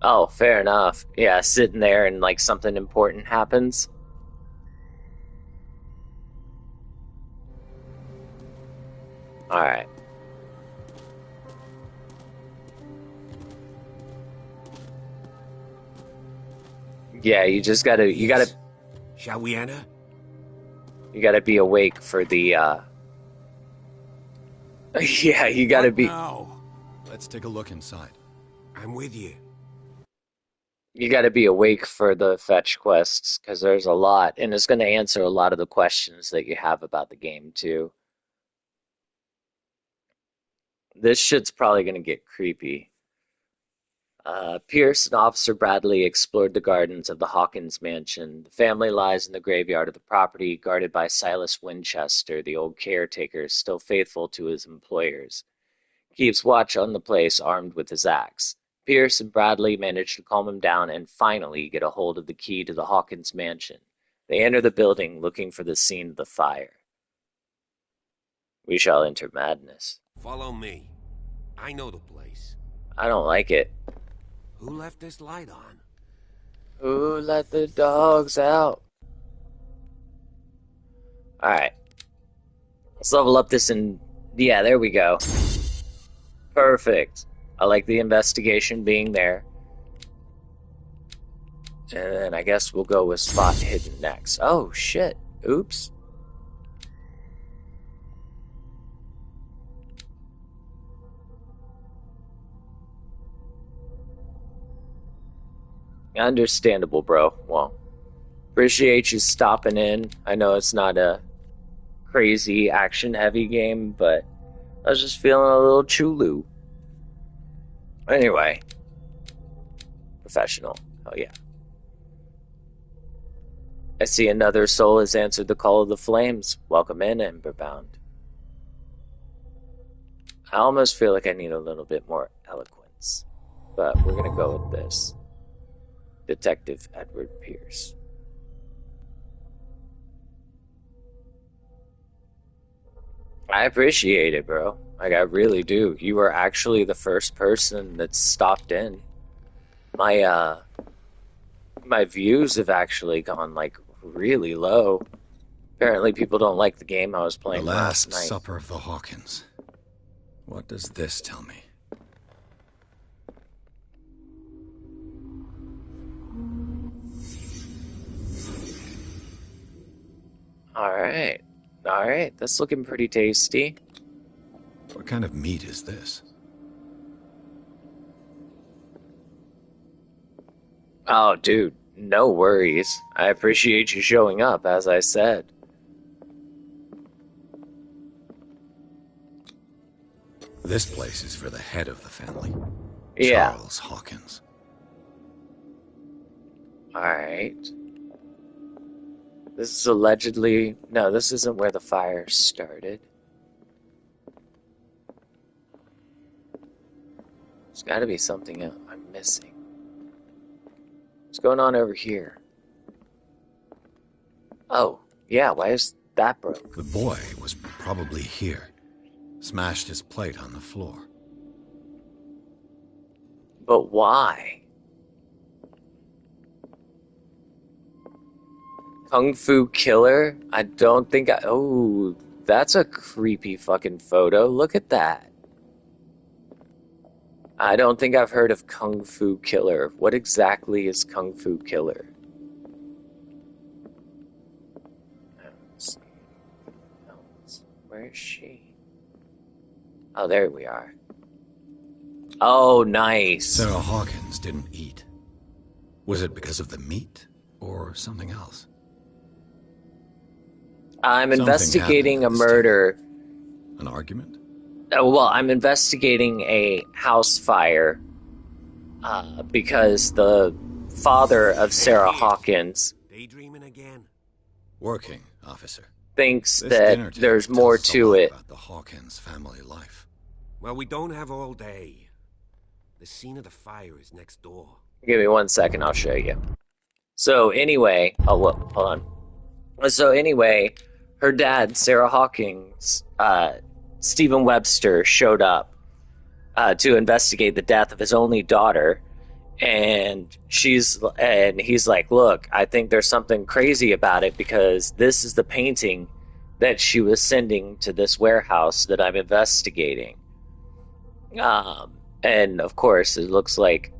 Oh, fair enough. Yeah, sitting there and, like, something important happens. Alright. Yeah, you just gotta, you gotta... Shall we enter? You gotta be awake for the, yeah, you gotta be... Now, Let's take a look inside. I'm with you. You gotta be awake for the fetch quests, because there's a lot, and it's gonna answer a lot of the questions that you have about the game, too. This shit's probably gonna get creepy. Pierce and Officer Bradley explored the gardens of the Hawkins mansion. The family lies in the graveyard of the property, guarded by Silas Winchester, the old caretaker, still faithful to his employers. keeps watch on the place armed with his axe. Pierce and Bradley manage to calm him down and finally get a hold of the key to the Hawkins mansion. They enter the building looking for the scene of the fire. We shall enter madness. Follow me. I know the place. I don't like it. Who left this light on? Who let the dogs out? Alright. Let's level up this and... Yeah, there we go. Perfect. I like the investigation being there. And then I guess we'll go with spot hidden next. Oh, shit. Oops. Understandable, bro. Well, appreciate you stopping in. I know it's not a crazy action-heavy game, but I was just feeling a little Chtulhu. Anyway. Professional. Oh, yeah. I see another soul has answered the call of the flames. Welcome in, Emberbound. I almost feel like I need a little bit more eloquence, but we're gonna go with this. Detective Edward Pierce. I appreciate it, bro. Like, I really do. You are actually the first person that's stopped in. My views have actually gone, like, really low. Apparently people don't like the game I was playing last night. The Last Supper of the Hawkins. What does this tell me? Alright. Alright, that's looking pretty tasty. What kind of meat is this? Oh, dude, no worries. I appreciate you showing up, as I said. This place is for the head of the family. Yeah. Charles Hawkins. Alright. This is allegedly... No, this isn't where the fire started. There's gotta be something else I'm missing. What's going on over here? Oh, yeah, why is that broke? The boy was probably here. Smashed his plate on the floor. But why? Kung Fu Killer? I don't think I... Oh, that's a creepy fucking photo. Look at that. I don't think I've heard of Kung Fu Killer. What exactly is Kung Fu Killer? Where is she? Oh, there we are. Oh, nice. Sarah Hawkins didn't eat. Was it because of the meat or something else? I'm investigating a murder. An argument? Well, I'm investigating a house fire because the father of Sarah Hawkins Daydreaming again? Working, officer. Thinks that there's more to it. About the Hawkins family life. Well, we don't have all day. The scene of the fire is next door. Give me 1 second, I'll show you. So anyway, oh, well, hold on. So anyway, her dad, Sarah Hawkins, Stephen Webster, showed up to investigate the death of his only daughter, and he's like, look, I think there's something crazy about it because this is the painting that she was sending to this warehouse that I'm investigating. And of course, it looks like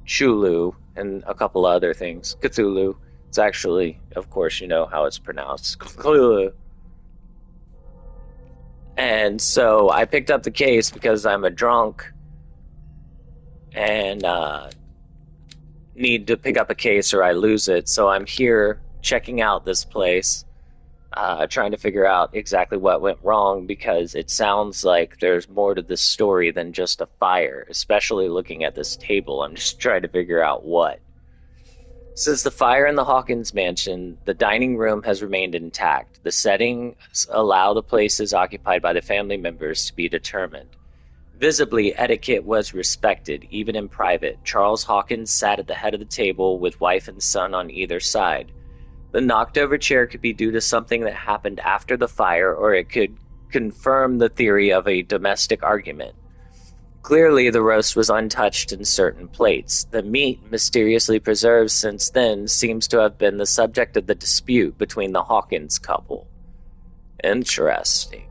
Chtulhu and a couple other things. Cthulhu. It's actually, of course, you know how it's pronounced. Cthulhu. And so I picked up the case because I'm a drunk and need to pick up a case or I lose it. So I'm here checking out this place, trying to figure out exactly what went wrong because it sounds like there's more to this story than just a fire, especially looking at this table. I'm just trying to figure out what. Since the fire in the Hawkins mansion, the dining room has remained intact. The settings allow the places occupied by the family members to be determined. Visibly, etiquette was respected, even in private. Charles Hawkins sat at the head of the table with wife and son on either side. The knocked-over chair could be due to something that happened after the fire, or it could confirm the theory of a domestic argument. Clearly, the roast was untouched in certain plates. The meat, mysteriously preserved since then, seems to have been the subject of the dispute between the Hawkins couple. Interesting.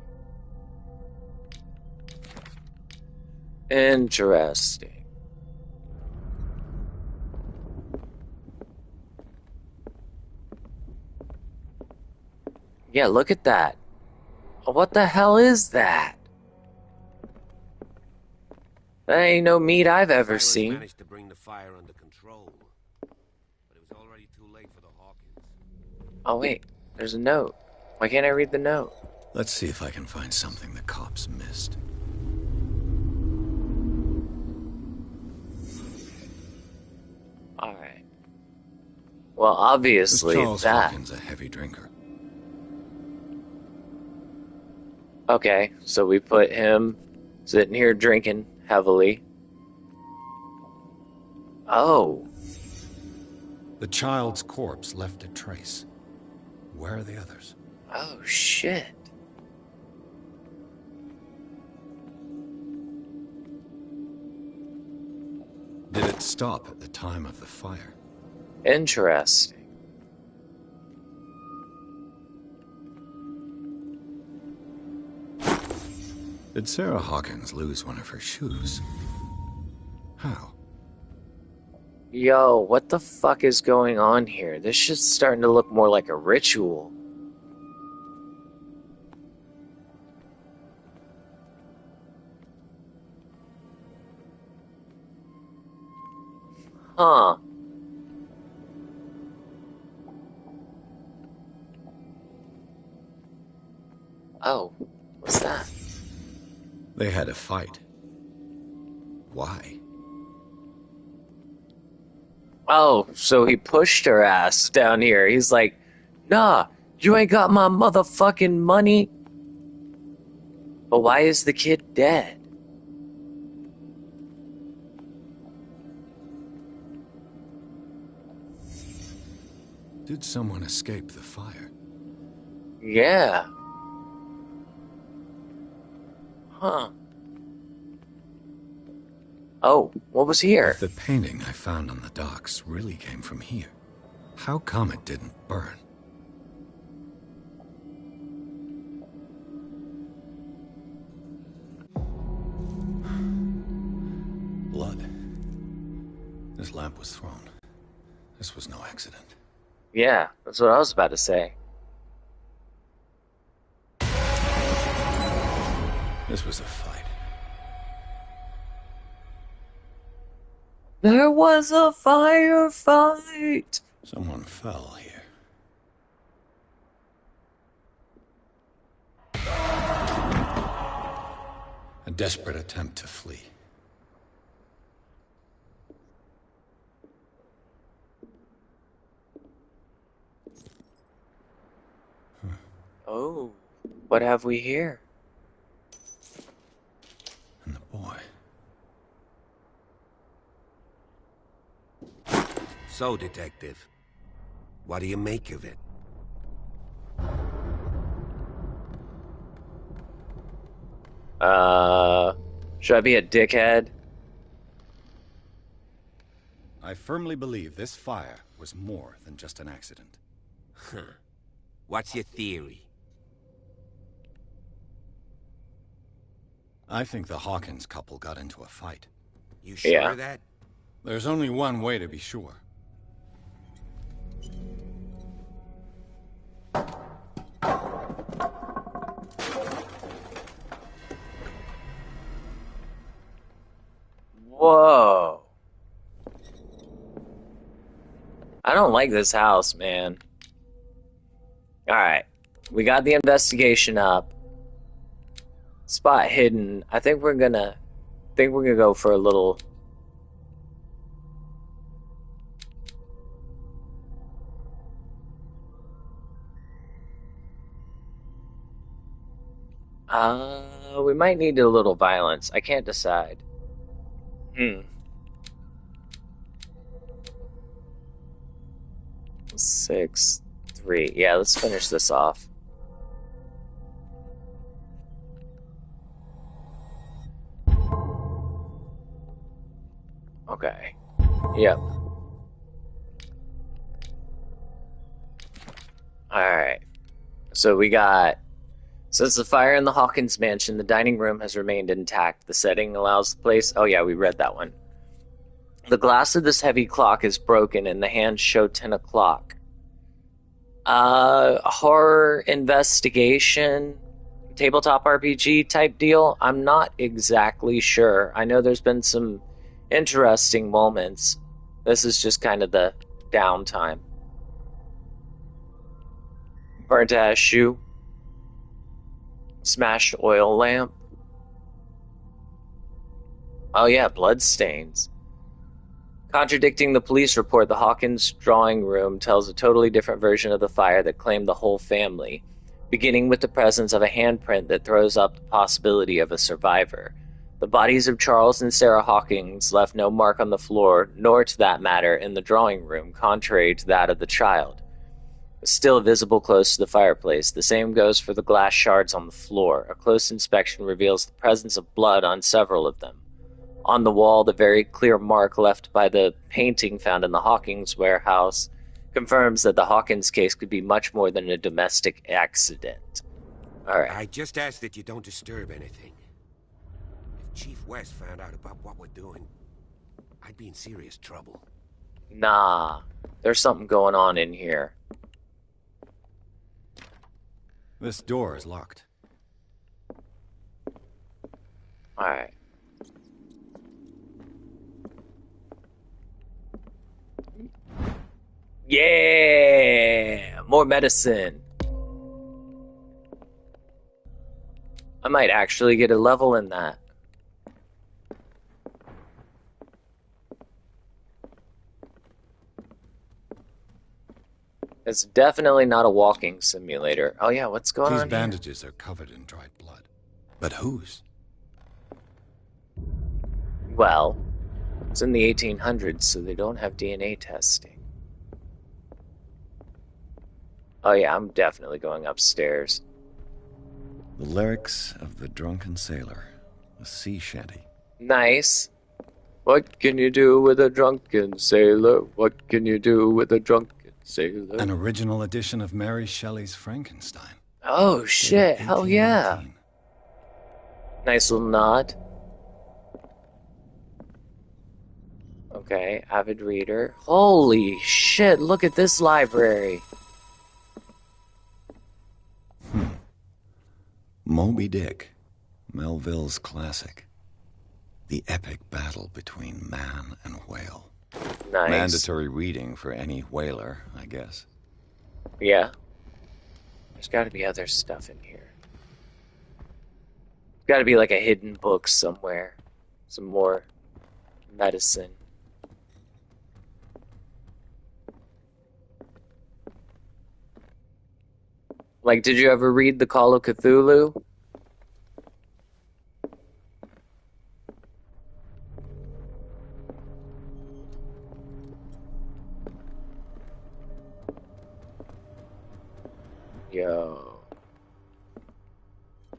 Interesting. Yeah, look at that. What the hell is that? That ain't no meat I've ever seen. Managed to bring the fire under control, but it was already too late for the Hawkins. Oh wait, there's a note. Why can't I read the note? Let's see if I can find something the cops missed. Alright. Well, obviously, Charles that. Hawkins a heavy drinker? Okay, so we put him sitting here drinking heavily. Oh. The child's corpse left a trace. Where are the others? Oh, shit. Did it stop at the time of the fire? Interesting. Did Sarah Hawkins lose one of her shoes? How? Yo, what the fuck is going on here? This shit's starting to look more like a ritual. Huh. Oh, what's that? They had a fight. Why? Oh, so he pushed her ass down here. He's like, nah, you ain't got my motherfucking money. But why is the kid dead? Did someone escape the fire? Yeah. Huh. Oh, what was here? If the painting I found on the docks really came from here, how come it didn't burn? Blood. This lamp was thrown. This was no accident. Yeah, that's what I was about to say. This was a fight. There was a firefight. Someone fell here. A desperate attempt to flee. Oh, what have we here? And the boy. So, Detective, what do you make of it? Should I be a dickhead? I firmly believe this fire was more than just an accident. Huh. What's your theory? I think the Hawkins couple got into a fight. You sure of that? There's only one way to be sure. Whoa. I don't like this house, man. Alright. We got the investigation up. Spot hidden. I think we're gonna go for a little. We might need a little violence. I can't decide. 6, 3. Yeah, let's finish this off. Okay. Yep. Alright. So we got... Since the fire in the Hawkins mansion, the dining room has remained intact. The setting allows the place... Oh yeah, we read that one. The glass of this heavy clock is broken and the hands show 10 o'clock. Horror investigation, tabletop RPG type deal? I'm not exactly sure. I know there's been some interesting moments. This is just kind of the downtime. Burnt ass shoe. Smashed oil lamp. Oh yeah, bloodstains. Contradicting the police report, the Hawkins drawing room tells a totally different version of the fire that claimed the whole family, beginning with the presence of a handprint that throws up the possibility of a survivor. The bodies of Charles and Sarah Hawkins left no mark on the floor, nor, to that matter, in the drawing room, contrary to that of the child. Still visible close to the fireplace. The same goes for the glass shards on the floor. A close inspection reveals the presence of blood on several of them. On the wall, the very clear mark left by the painting found in the Hawkins warehouse confirms that the Hawkins case could be much more than a domestic accident. Alright. I just ask that you don't disturb anything. If Chief West found out about what we're doing, I'd be in serious trouble. Nah, there's something going on in here. This door is locked. Alright. Yeah! More medicine. I might actually get a level in that. It's definitely not a walking simulator. Oh yeah, what's going on These here? bandages are covered in dried blood. But whose? Well, it's in the 1800s, so they don't have DNA testing. Oh yeah, I'm definitely going upstairs. The lyrics of the drunken sailor. A sea shanty. Nice. What can you do with a drunken sailor? What can you do with a drunken sailor? An original edition of Mary Shelley's Frankenstein. Oh shit, hell yeah. Nice little nod. Okay, avid reader. Holy shit, look at this library. Moby Dick, Melville's classic. The epic battle between man and whale. Nice. Mandatory reading for any whaler, I guess. Yeah. There's gotta be other stuff in here. Gotta be like a hidden book somewhere. Some more medicine. Like, did you ever read The Call of Cthulhu? Yo.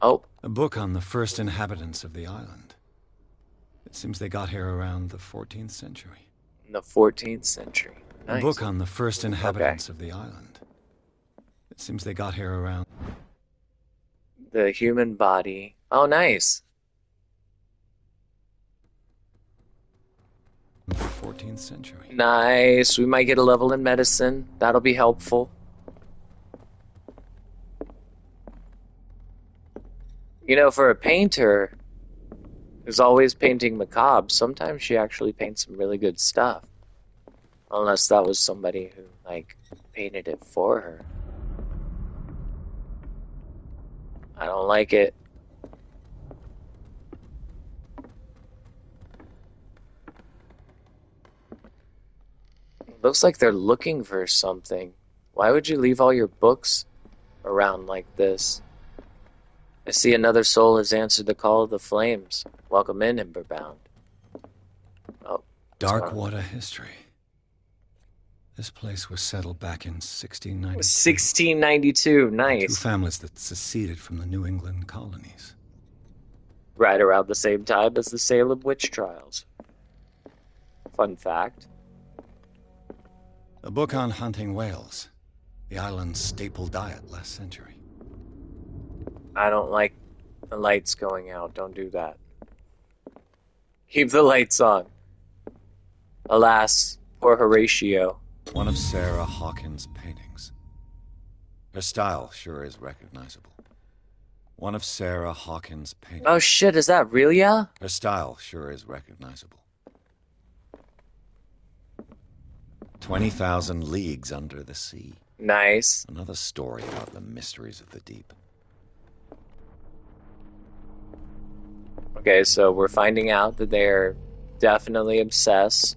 Oh. A book on the first inhabitants of the island. It seems they got here around the 14th century. In the 14th century. Nice. A book on the first inhabitants of the island. It seems they got here around... The human body. Oh, nice. The 14th century. Nice. We might get a level in medicine. That'll be helpful. You know, for a painter who's always painting macabre, sometimes she actually paints some really good stuff. Unless that was somebody who, like, painted it for her. I don't like it. Looks like they're looking for something. Why would you leave all your books around like this? I see another soul has answered the call of the flames. Welcome in, Emberbound. Oh. Darkwater history. This place was settled back in 1692. 1692, nice. Two families that seceded from the New England colonies. Right around the same time as the Salem witch trials. Fun fact. A book on hunting whales. The island's staple diet last century. I don't like the lights going out. Don't do that. Keep the lights on. Alas, poor Horatio. One of Sarah Hawkins' paintings. Her style sure is recognizable. One of Sarah Hawkins' paintings. Oh shit, is that Relia? Her style sure is recognizable. 20,000 Leagues Under the Sea. Nice. Another story about the mysteries of the deep. Okay, so we're finding out that they're definitely obsessed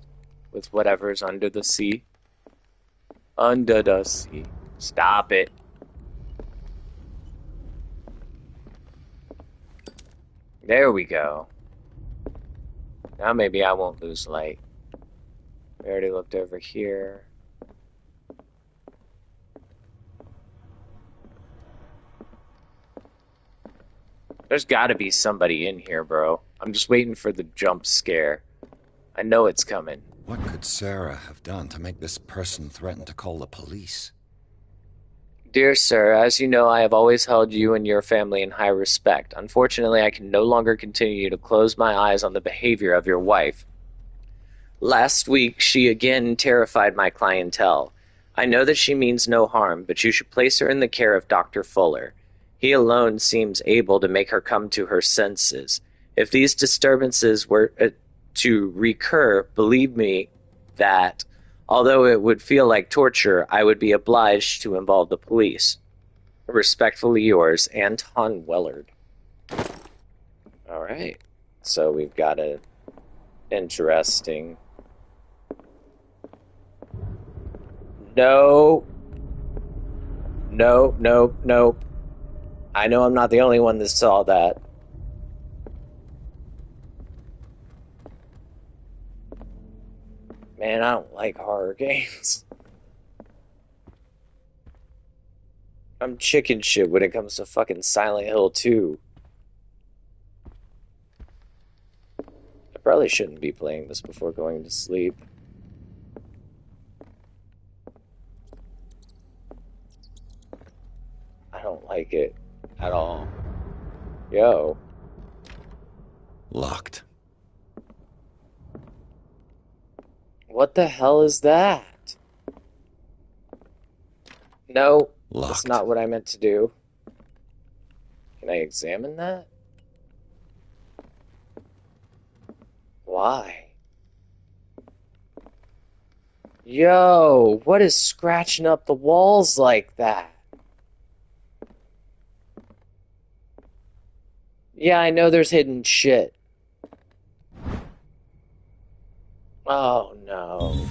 with whatever's under the sea. Under the sea. Stop it. There we go. Now maybe I won't lose light. We already looked over here. There's gotta be somebody in here, bro. I'm just waiting for the jump scare. I know it's coming. What could Sarah have done to make this person threaten to call the police? Dear sir, as you know, I have always held you and your family in high respect. Unfortunately, I can no longer continue to close my eyes on the behavior of your wife. Last week, she again terrified my clientele. I know that she means no harm, but you should place her in the care of Dr. Fuller. He alone seems able to make her come to her senses. If these disturbances were to recur, believe me that, although it would feel like torture, I would be obliged to involve the police. Respectfully yours, Anton Wellard. Alright, so we've got an interesting... No. No, no, no. I know I'm not the only one that saw that. Man, I don't like horror games. I'm chicken shit when it comes to fucking Silent Hill 2. I probably shouldn't be playing this before going to sleep. I don't like it at all. Yo. Locked. What the hell is that? No, Locked. That's not what I meant to do. Can I examine that? Why? Yo, what is scratching up the walls like that? Yeah, I know there's hidden shit. Oh, no.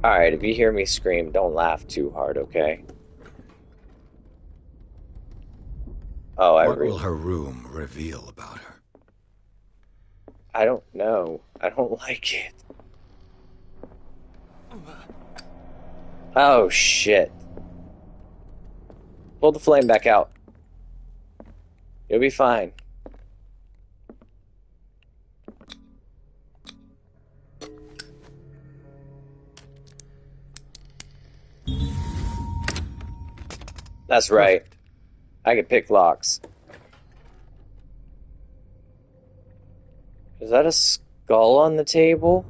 Alright, if you hear me scream, don't laugh too hard, okay? Oh, What will her room reveal about her? I don't know. I don't like it. Oh, shit. Pull the flame back out. You'll be fine. That's right. I can pick locks. Is that a skull on the table?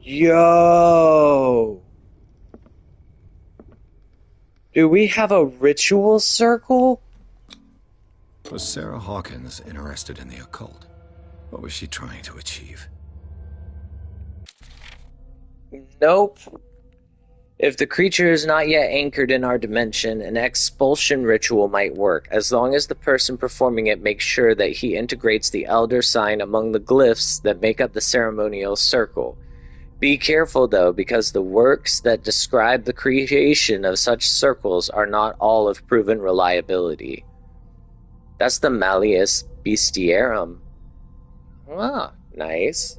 Yo! Do we have a ritual circle? Was Sarah Hawkins interested in the occult? What was she trying to achieve? Nope. If the creature is not yet anchored in our dimension, an expulsion ritual might work, as long as the person performing it makes sure that he integrates the elder sign among the glyphs that make up the ceremonial circle. Be careful, though, because the works that describe the creation of such circles are not all of proven reliability. That's the Malleus Bestiarum. Ah, nice.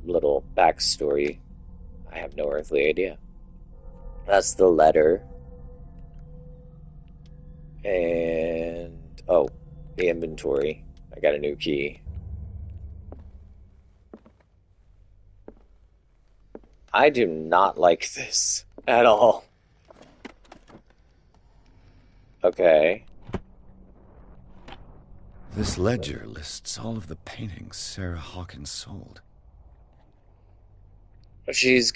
Little backstory. I have no earthly idea. That's the letter. And... oh, the inventory. I got a new key. I do not like this at all. Okay. This ledger lists all of the paintings Sarah Hawkins sold. She's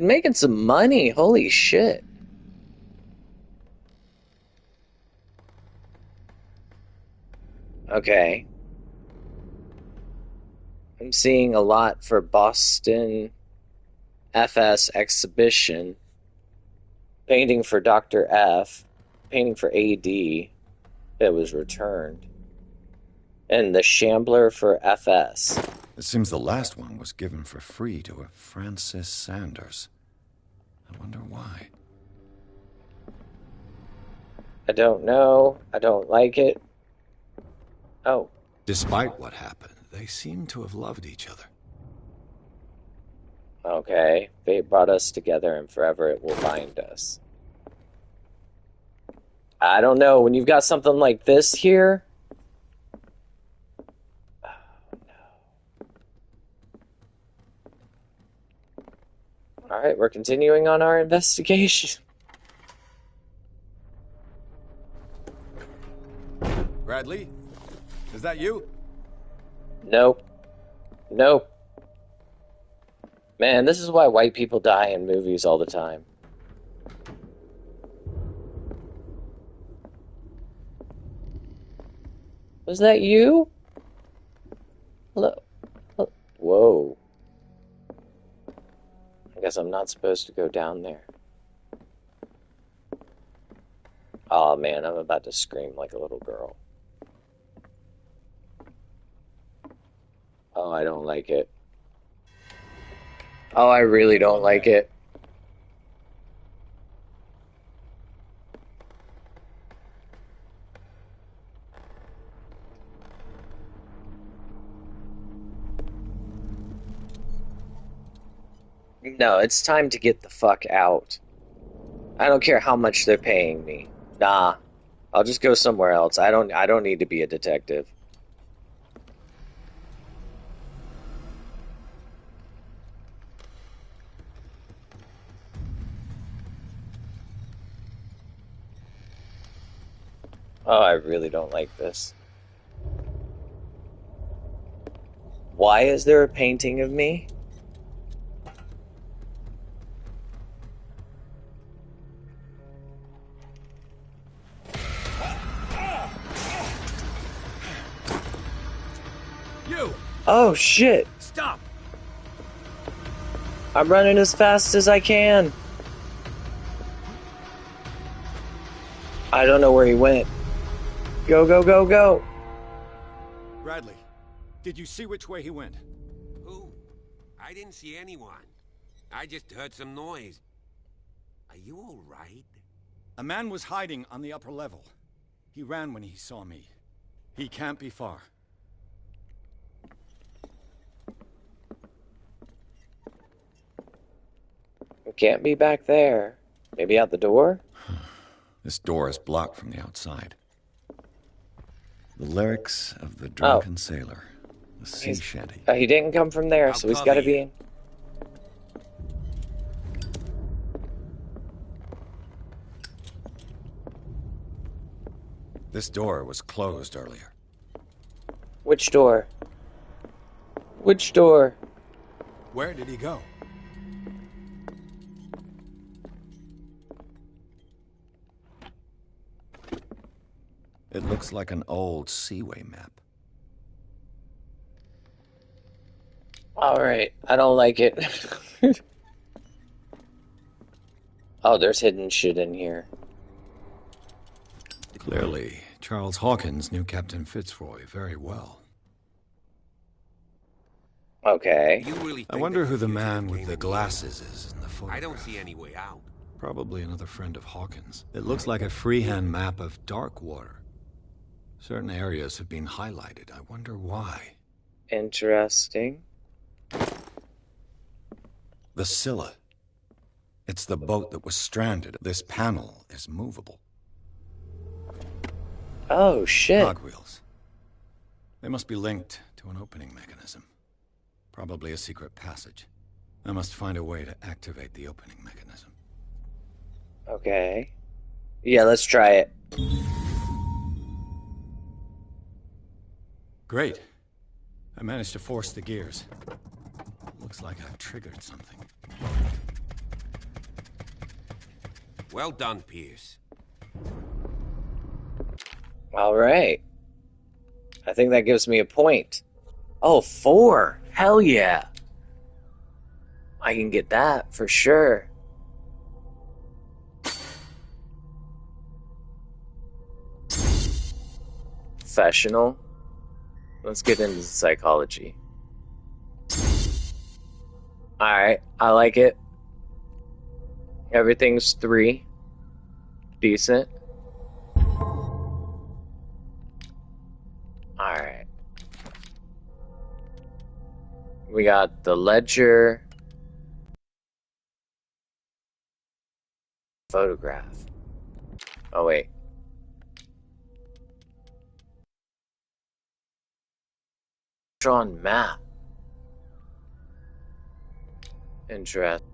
making some money. Holy shit. Okay. I'm seeing a lot for Boston FS exhibition. Painting for Dr. F. Painting for AD that was returned. And the Shambler for FS. It seems the last one was given for free to a Francis Sanders. I wonder why. I don't know. I don't like it. Oh. Despite what happened, they seem to have loved each other. Okay. Fate brought us together and forever it will bind us. I don't know. When you've got something like this here... oh, no. Alright, we're continuing on our investigation. Bradley? Is that you? Nope. Nope. Man, this is why white people die in movies all the time. Was that you? Hello? Whoa. I guess I'm not supposed to go down there. Oh man, I'm about to scream like a little girl. Oh, I don't like it. Oh, I really don't like it. No, it's time to get the fuck out. I don't care how much they're paying me. Nah. I'll just go somewhere else. I don't need to be a detective. Oh, I really don't like this. Why is there a painting of me? You! Oh, shit! Stop! I'm running as fast as I can. I don't know where he went. Go, go, go, go! Bradley, did you see which way he went? Who? I didn't see anyone. I just heard some noise. Are you all right? A man was hiding on the upper level. He ran when he saw me. He can't be far. It can't be back there. Maybe out the door? This door is blocked from the outside. The lyrics of the drunken sailor. The sea shanty. He didn't come from there, so he's got to be in. This door was closed earlier. Which door? Which door? Where did he go? It looks like an old seaway map. Alright, I don't like it. Oh, there's hidden shit in here. Clearly, Charles Hawkins knew Captain Fitzroy very well. Okay. You really I think wonder that who the future man with game the in glasses is in the I photograph. don't see any way out. Probably another friend of Hawkins. It looks like a freehand map of Darkwater. Certain areas have been highlighted. I wonder why. Interesting. The Scylla. It's the boat that was stranded. This panel is movable. Oh, shit. Cogwheels. They must be linked to an opening mechanism. Probably a secret passage. I must find a way to activate the opening mechanism. Okay. Yeah, let's try it. Great. I managed to force the gears. Looks like I've triggered something. Well done, Pierce. All right. I think that gives me a point. Oh, 4. Hell yeah. I can get that for sure. Professional. Let's get into the psychology. Alright, I like it. Everything's 3. Decent. Alright. We got the ledger. Photograph. Oh, wait. Drawn map. Interesting.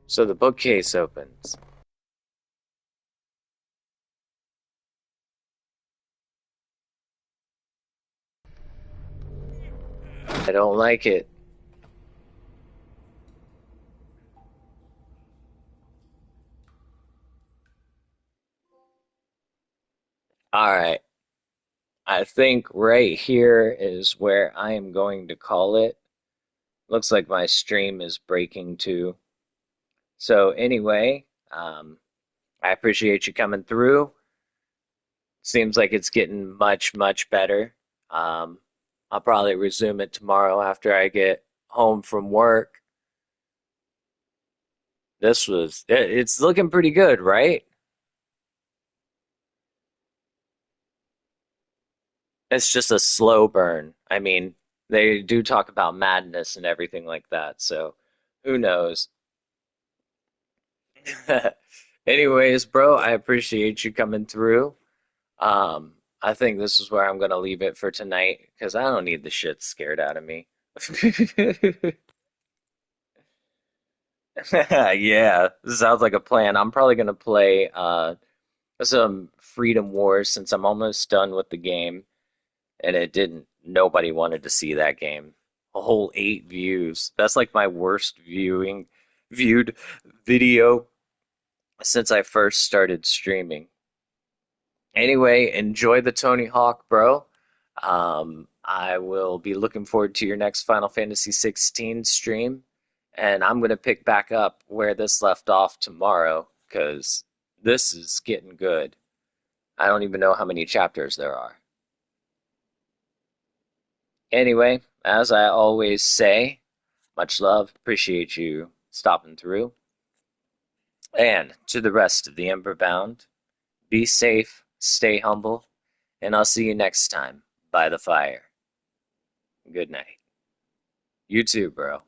So the bookcase opens. I don't like it. Alright. I think right here is where I am going to call it. Looks like my stream is breaking too. So anyway, I appreciate you coming through. Seems like it's getting much, much better. Um, I'll probably resume it tomorrow after I get home from work. It's looking pretty good, right? It's just a slow burn. I mean, they do talk about madness and everything like that, so who knows? Anyways, bro, I appreciate you coming through. Um, I think this is where I'm gonna leave it for tonight because I don't need the shit scared out of me. Yeah, this sounds like a plan. I'm probably gonna play some Freedom Wars since I'm almost done with the game, and it didn't. Nobody wanted to see that game. A whole 8 views. That's like my worst viewed video since I first started streaming. Anyway, enjoy the Tony Hawk, bro. I will be looking forward to your next Final Fantasy 16 stream, and I'm gonna pick back up where this left off tomorrow because this is getting good. I don't even know how many chapters there are. Anyway, as I always say, much love, appreciate you stopping through. And to the rest of the Emberbound, be safe, stay humble, and I'll see you next time by the fire. Good night. You too, bro.